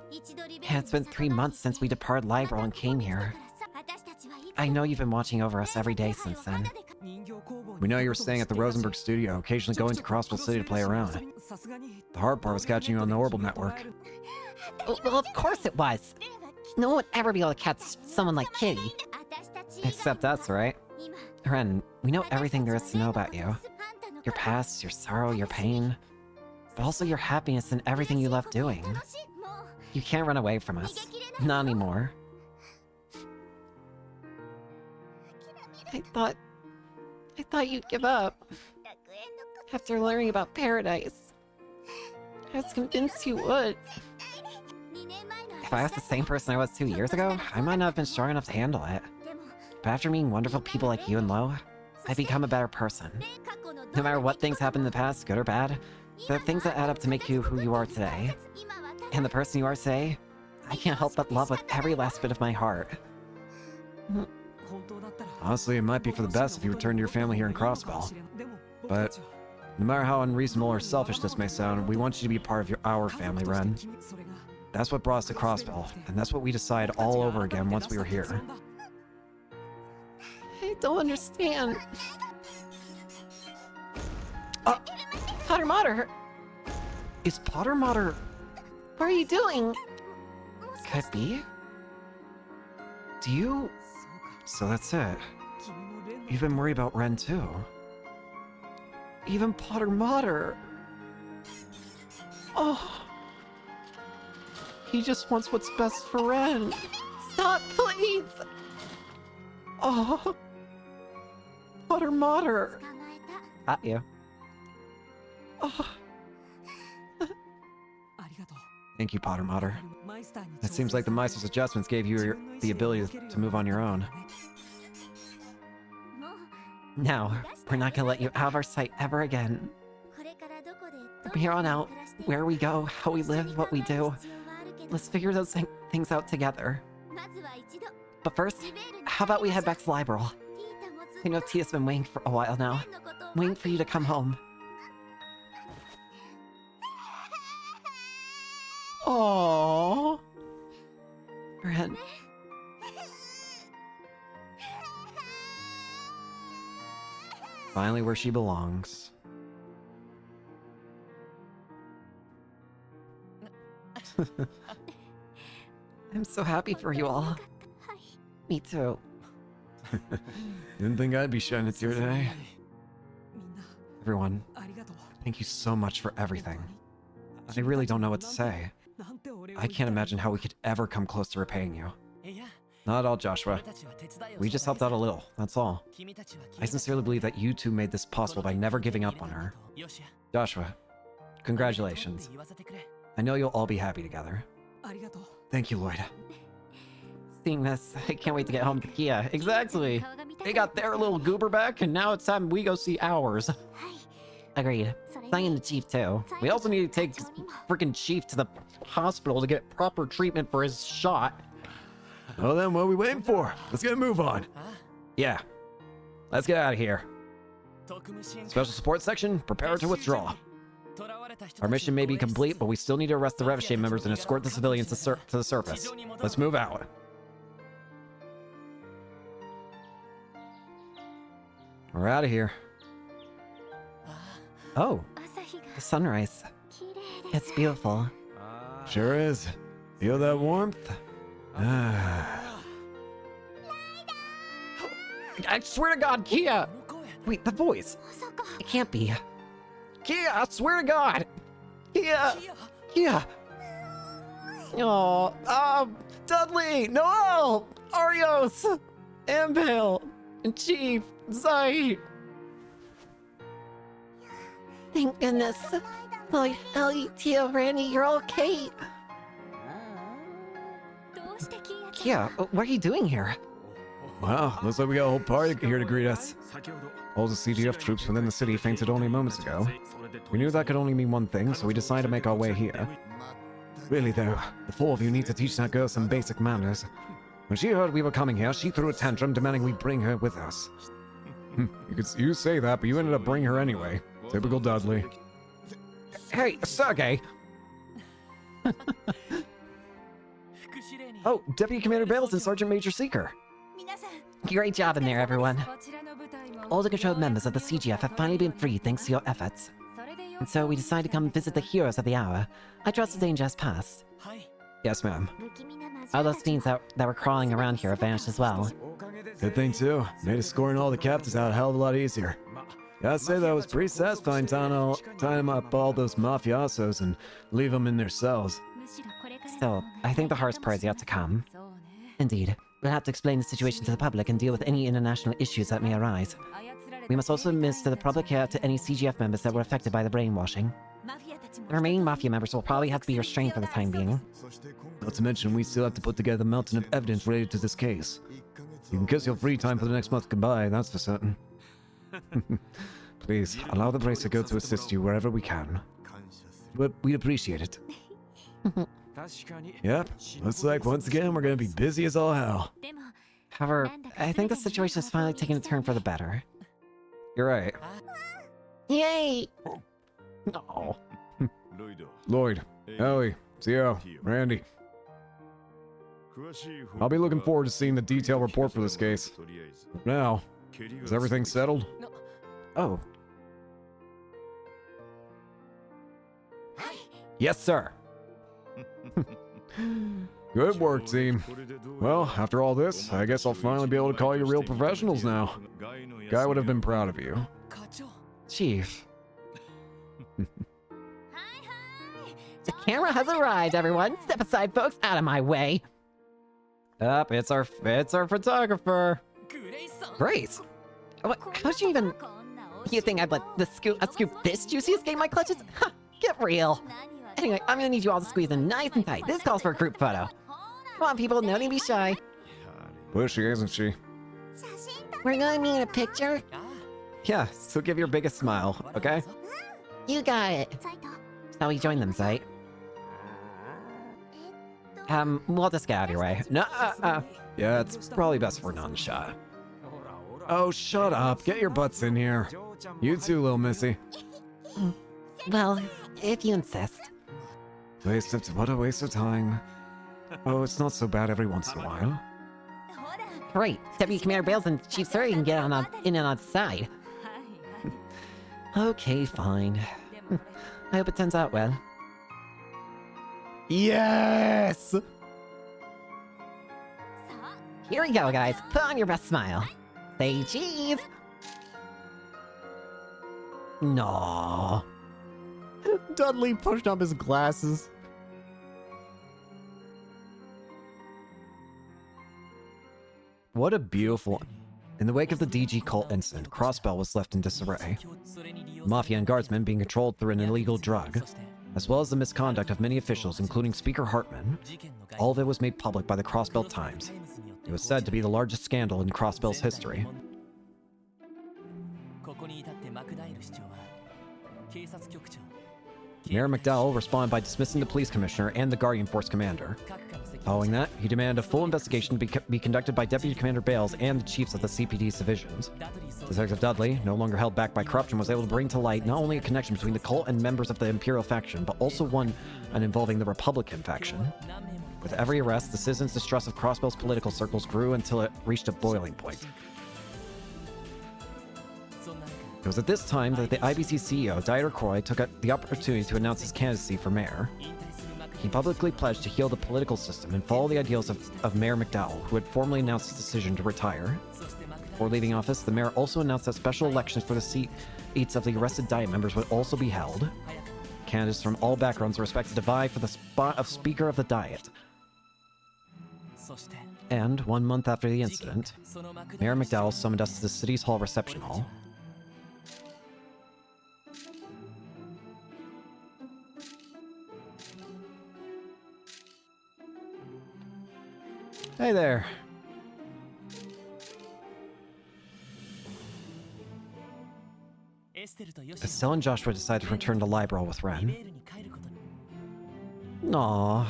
And it's been 3 months since we departed Libro and came here. I know you've been watching over us every day since then. We know you were staying at the Rosenberg studio, occasionally going to Crossville City to play around. The hard part was catching you on the Orbital network. Well, of course it was. No one would ever be able to catch someone like Kitty. Except us, right? Ren, we know everything there is to know about you. Your past, your sorrow, your pain. But also your happiness and everything you love doing. You can't run away from us. Not anymore. I thought you'd give up. After learning about Paradise. I was convinced you would. If I was the same person I was 2 years ago, I might not have been strong enough to handle it. But after meeting wonderful people like you and Lo, I've become a better person. No matter what things happened in the past, good or bad, there are things that add up to make you who you are today. And the person you are today, I can't help but love with every last bit of my heart. Honestly, it might be for the best if you return to your family here in Crossbell. But no matter how unreasonable or selfish this may sound, we want you to be part of our family, Ren. That's what brought us to Crossbell, and that's what we decided all over again once we were here. I don't understand. Potter Mater, Is Potter Mater... what are you doing? Could be? Do you... So that's it. You've been worried about Ren too. Even Potter Mater. Oh. He just wants what's best for Ren. Stop, please! Oh. Potter Mater. At you. Oh. Thank you, Potter Mater. It seems like the Meister's adjustments gave you the ability to move on your own. Now, we're not gonna let you out of our sight ever again. From here on out, where we go, how we live, what we do, let's figure those things out together. But first, how about we head back to Liberal? I know Tia's been waiting for a while now. Waiting for you to come home. Aww. Ren. Finally where she belongs. I'm so happy for you all. Me too. Didn't think I'd be shedding a tear today. Everyone, thank you so much for everything. I really don't know what to say. I can't imagine how we could ever come close to repaying you. Not at all, Joshua. We just helped out a little, that's all. I sincerely believe that you two made this possible by never giving up on her. Joshua, congratulations. I know you'll all be happy together. Thank you, Lloyd. Seeing this, I can't wait to get home to Kia. Exactly. They got their little goober back, and now it's time we go see ours. Agreed. Sign in the Chief too. We also need to take freaking Chief to the hospital to get proper treatment for his shot. Well then, what are we waiting for? Let's get a move on. Yeah. Let's get out of here. Special support section, prepare to withdraw. Our mission may be complete, but we still need to arrest the Revachol members and escort the civilians to the surface. Let's move out. We're out of here. Oh, the sunrise. It's beautiful. Sure is. Feel that warmth? I swear to God, Kia! Wait, the voice. It can't be. Kia, I swear to God! Kia! Kia! Oh, Dudley! Noel! Arios! Impale! And Chief! Zai! Thank goodness. Lloyd, Ellie, Tia, Randy, you're all okay. Kia, what are you doing here? Wow, looks like we got a whole party here to greet us. All the CGF troops within the city fainted only moments ago. We knew that could only mean one thing, so we decided to make our way here. Really though, the four of you need to teach that girl some basic manners. When she heard we were coming here, she threw a tantrum demanding we bring her with us. You say that, but you ended up bringing her anyway. Typical Dudley. Hey, Sergey! Oh, Deputy Commander Bales and Sergeant Major Seeker. Great job in there, everyone. All the controlled members of the CGF have finally been freed thanks to your efforts. And so we decided to come visit the heroes of the hour. I trust the danger has passed. Yes, ma'am. All those fiends that were crawling around here have vanished as well. Good thing, too. Made us scoring all the captives out a hell of a lot easier. Gotta say, that was pretty satisfying tying up all those mafiosos and leave them in their cells. Still, I think the hardest part is yet to come. Indeed. We'll have to explain the situation to the public and deal with any international issues that may arise. We must also administer the public care to any CGF members that were affected by the brainwashing. The remaining Mafia members will probably have to be restrained for the time being. Not to mention, we still have to put together a mountain of evidence related to this case. You can kiss your free time for the next month goodbye, that's for certain. Please, allow the Bracer Girl to assist you wherever we can. But we'd appreciate it. Yep, looks like once again we're gonna be busy as all hell. However, I think the situation is finally taking a turn for the better. You're right. Yay! No. Lloyd, Ellie, Zio, Randy. I'll be looking forward to seeing the detailed report for this case. Now, is everything settled? Oh, Yes, sir. Good work, team. Well, after all this, I guess I'll finally be able to call you real professionals now. Guy would have been proud of you. Chief. The camera has arrived, everyone. Step aside, folks. Out of my way. Up, it's our photographer. Grace. What? How'd you even? You think I'd let the scoop this juicy escape my clutches? Ha! Get real. Anyway, I'm gonna need you all to squeeze in nice and tight. This calls for a group photo. Come on, people. No need to be shy. Bushy, isn't she? We're gonna meet in a picture. Yeah, so give your biggest smile, okay? You got it. Shall we join them, Zeit? We'll just get out of your way. No, Yeah, it's probably best for non-shot. Oh, shut up. Get your butts in here. You too, little missy. Well, if you insist. What a waste of time. Oh, it's not so bad every once in a while. Great. Deputy Commander Bales and Chief Surrey can get in and on the side. Okay, fine. I hope it turns out well. Yes! Here we go, guys. Put on your best smile. Say cheese. No. Dudley pushed up his glasses. What a beautiful... In the wake of the DG cult incident, Crossbell was left in disarray. Mafia and guardsmen being controlled through an illegal drug, as well as the misconduct of many officials, including Speaker Hartman. All of it was made public by the Crossbell Times. It was said to be the largest scandal in Crossbell's history. Mayor McDowell responded by dismissing the police commissioner and the Guardian Force commander. Following that, he demanded a full investigation to be conducted by Deputy Commander Bales and the chiefs of the CPD's divisions. Detective Dudley, no longer held back by corruption, was able to bring to light not only a connection between the cult and members of the Imperial faction, but also one involving the Republican faction. With every arrest, the citizens' distrust of Crossbell's political circles grew until it reached a boiling point. It was at this time that the IBC CEO, Dieter Croy, took the opportunity to announce his candidacy for mayor. He publicly pledged to heal the political system and follow the ideals of Mayor McDowell, who had formally announced his decision to retire. Before leaving office, the mayor also announced that special elections for the seats of the arrested Diet members would also be held. Candidates from all backgrounds were expected to vie for the spot of Speaker of the Diet. And 1 month after the incident, Mayor McDowell summoned us to the City's Hall reception hall. Hey there. Estelle and Joshua decided to return to Liberal with Ren. Aww.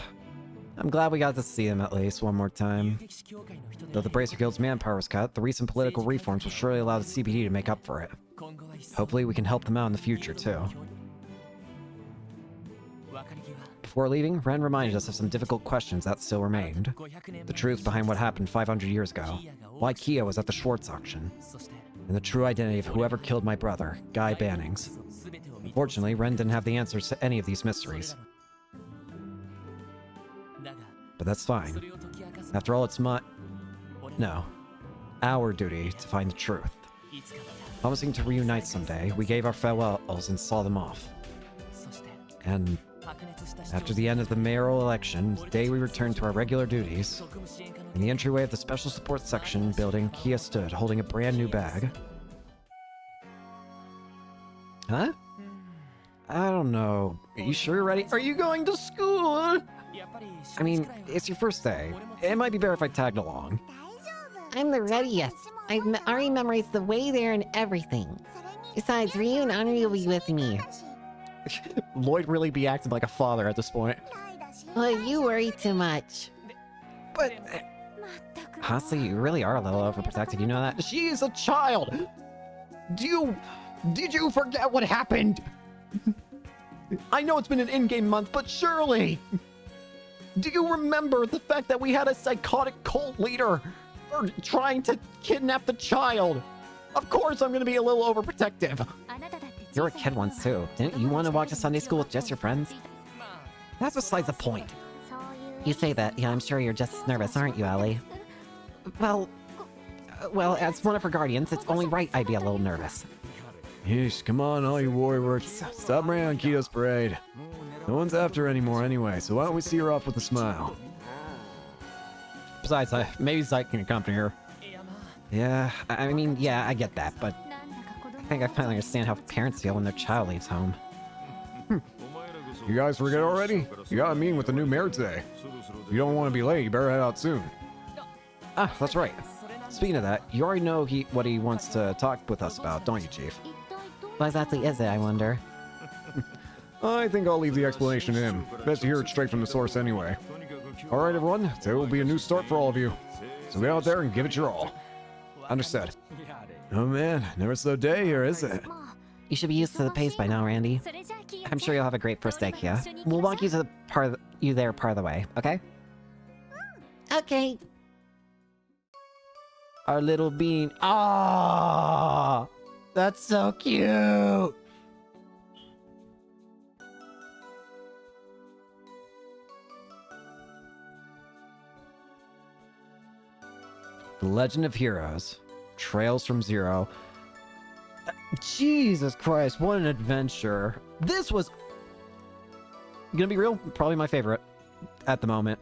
I'm glad we got to see him at least one more time. Though the Bracer Guild's manpower was cut, the recent political reforms will surely allow the CPD to make up for it. Hopefully we can help them out in the future too. Before leaving, Ren reminded us of some difficult questions that still remained. The truth behind what happened 500 years ago, why Kia was at the Schwartz auction, and the true identity of whoever killed my brother, Guy Bannings. Unfortunately, Ren didn't have the answers to any of these mysteries. But that's fine. After all, it's our duty to find the truth. Promising to reunite someday, we gave our farewells and saw them off. And after the end of the mayoral election, the day we returned to our regular duties, in the entryway of the Special Support Section building, Kia stood, holding a brand new bag. Huh? I don't know. Are you sure you're ready? Are you going to school? I mean, it's your first day. It might be better if I tagged along. I'm the readiest. I've already memorized the way there and everything. Besides, Ryu and Anri will be with me. Lloyd really be acting like a father at this point. Well, you worry too much. But Honestly, you really are a little overprotective, you know that? She is a child! Did you forget what happened? I know it's been an in-game month, but surely! Do you remember the fact that we had a psychotic cult leader for trying to kidnap the child? Of course I'm gonna be a little overprotective. You were a kid once too. Didn't you want to walk to Sunday school with just your friends? That's besides the point. You say that, yeah, I'm sure you're just as nervous, aren't you, Ellie? Well, as one of her guardians, it's only right I'd be a little nervous. Yeesh, come on, all you warriors. Stop bringing on Kito's parade. No one's after her anymore anyway, so why don't we see her off with a smile? Besides, maybe Zyke can accompany her. Yeah, I mean, yeah, I get that, but I think I finally understand how parents feel when their child leaves home. You guys forget already? You got a meeting with the new mayor today. If you don't want to be late, you better head out soon. Ah, that's right. Speaking of that, you already know what he wants to talk with us about, don't you, Chief? What exactly is it, I wonder? I think I'll leave the explanation to him. Best to hear it straight from the source anyway. Alright everyone, today will be a new start for all of you. So get out there and give it your all. Understood. Oh man, never slow day here, is it? You should be used to the pace by now, Randy. I'm sure you'll have a great first day, Kia. We'll walk you to the part of the way, okay? Okay. Our little bean. Ah, that's so cute. The Legend of Heroes, Trails from Zero. Jesus Christ, what an adventure. This was, gonna be real, probably my favorite at the moment.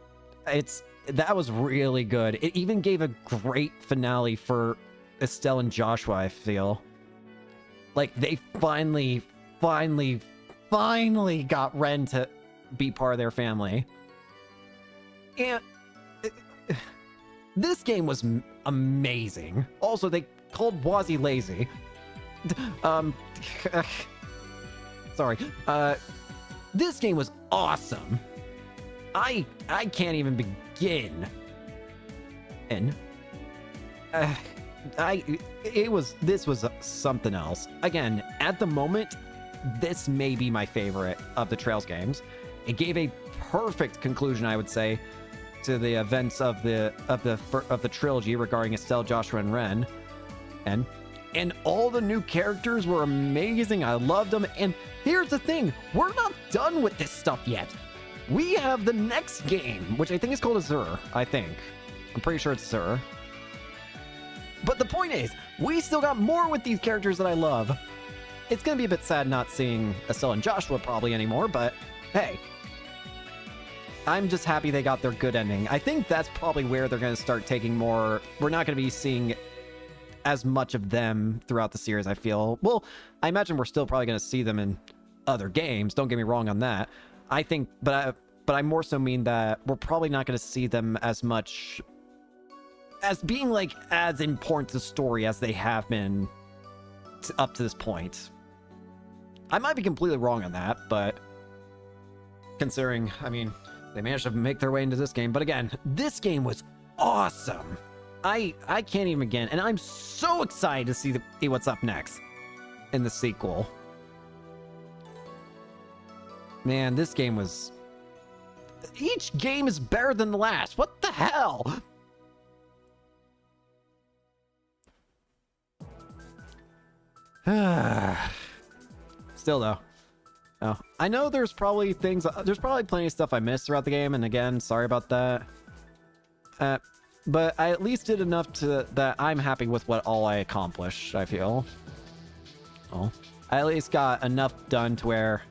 That was really good. It even gave a great finale for Estelle and Joshua, I feel. Like, they finally got Ren to be part of their family. And this game was amazing. Also, they called Wazi lazy. Sorry. This game was awesome. I can't even begin. And this was something else. Again, at the moment, this may be my favorite of the Trails games. It gave a perfect conclusion, I would say, to the events of the trilogy regarding Estelle, Joshua, and Ren. And all the new characters were amazing. I loved them. And here's the thing, we're not done with this stuff yet. We have the next game, which I think is called Azure, I think. I'm pretty sure it's Azure. But the point is, we still got more with these characters that I love. It's gonna be a bit sad not seeing Estelle and Joshua probably anymore, but hey. I'm just happy they got their good ending. I think that's probably where they're gonna start taking more... We're not gonna be seeing as much of them throughout the series, I feel. Well, I imagine we're still probably gonna see them in other games, don't get me wrong on that. I think, but I more so mean that we're probably not going to see them as much as being like as important to the story as they have been up to this point. I might be completely wrong on that, but considering, I mean, they managed to make their way into this game. But again, this game was awesome. I can't even begin, and I'm so excited to see what's up next in the sequel. Man, this game was... Each game is better than the last. What the hell? Still, though. Oh, I know there's probably plenty of stuff I missed throughout the game, and again, sorry about that. But I at least did enough that I'm happy with all I accomplished, I feel. Oh, I at least got enough done to where...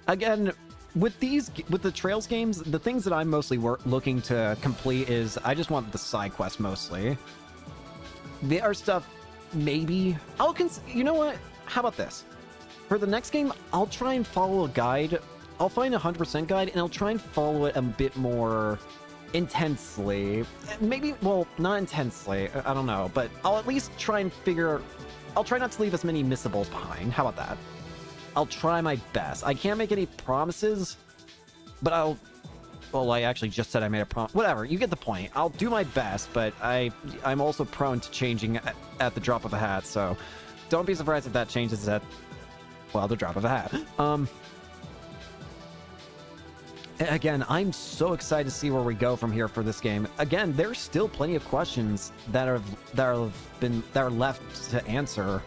Again, with the Trails games, the things that I'm mostly looking to complete is I just want the side quests mostly. The other stuff, maybe you know what? How about this? For the next game, I'll try and follow a guide. I'll find a 100% guide and I'll try and follow it a bit more intensely. Maybe, well, not intensely. I don't know, but I'll at least try and I'll try not to leave as many missables behind. How about that? I'll try my best. I can't make any promises, but Well, I actually just said I made a prompt. Whatever, you get the point. I'll do my best, but I'm also prone to changing at the drop of a hat, so don't be surprised if that changes at, well, the drop of a hat. Again, I'm so excited to see where we go from here for this game. Again, there's still plenty of questions that are left to answer.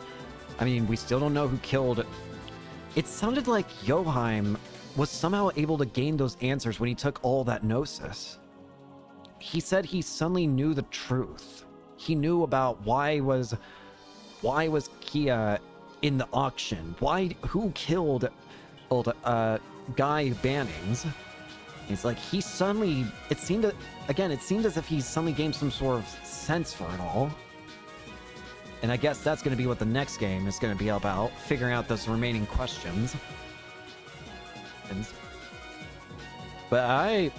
I mean, we still don't know who killed. It sounded like Joheim was somehow able to gain those answers when he took all that Gnosis. He said he suddenly knew the truth. He knew about why was Kia in the auction? Who killed Guy Bannings? He's like, he suddenly, it seemed as if he suddenly gained some sort of sense for it all. And I guess that's going to be what the next game is going to be about, figuring out those remaining questions. But I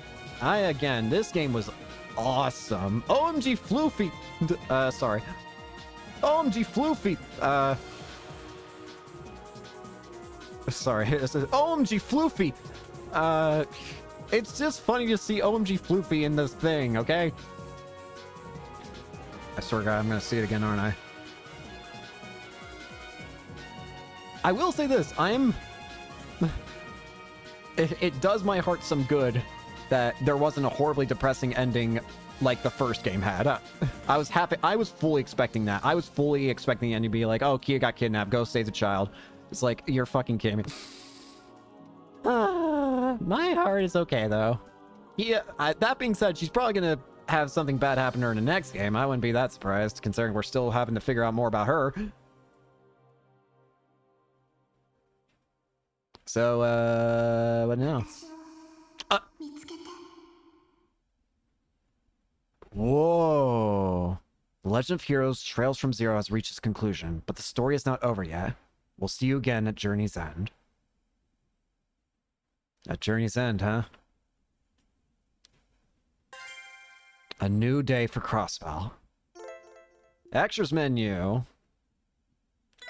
again, this game was awesome. OMG Floofy! Sorry. OMG Floofy! Sorry, OMG Floofy! It's just funny to see OMG Floofy in this thing, okay? I swear to God, I'm gonna see it again, aren't I? I will say this, it does my heart some good that there wasn't a horribly depressing ending like the first game had. I was happy. I was fully expecting that. I was fully expecting the end to be like, oh, Kia got kidnapped. Go save the child. It's like, you're fucking kidding me. My heart is okay, though. Yeah, that being said, she's probably going to have something bad happen to her in the next game. I wouldn't be that surprised, considering we're still having to figure out more about her. So, what now? Whoa. The Legend of Heroes Trails from Zero has reached its conclusion, but the story is not over yet. We'll see you again at Journey's End. At Journey's End, huh? A new day for Crossbell. Extras menu.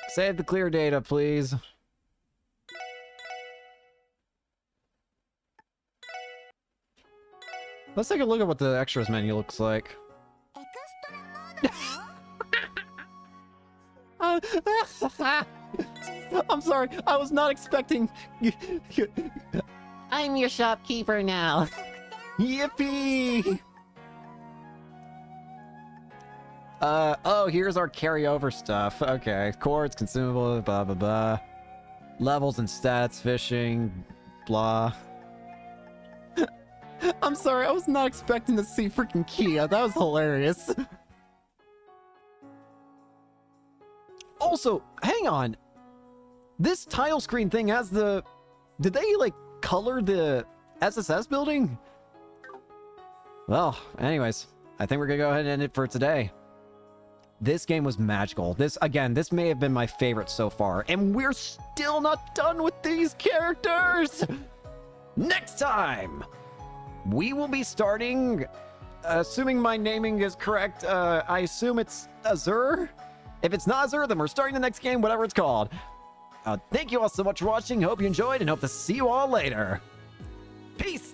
Save the clear data, please. Let's take a look at what the extras menu looks like. I'm sorry, I was not expecting... I'm your shopkeeper now. Yippee! Oh, here's our carryover stuff. Okay, chords, consumables, blah, blah, blah. Levels and stats, fishing, blah. I'm sorry, I was not expecting to see freaking Kia. That was hilarious. Also, hang on. This title screen thing has the... Did they, like, color the SSS building? Well, anyways, I think we're gonna go ahead and end it for today. This game was magical. This may have been my favorite so far. And we're still not done with these characters! Next time, we will be starting, assuming my naming is correct, I assume it's Azure? If it's not Azure, then we're starting the next game, whatever it's called. Thank you all so much for watching. Hope you enjoyed and hope to see you all later. Peace!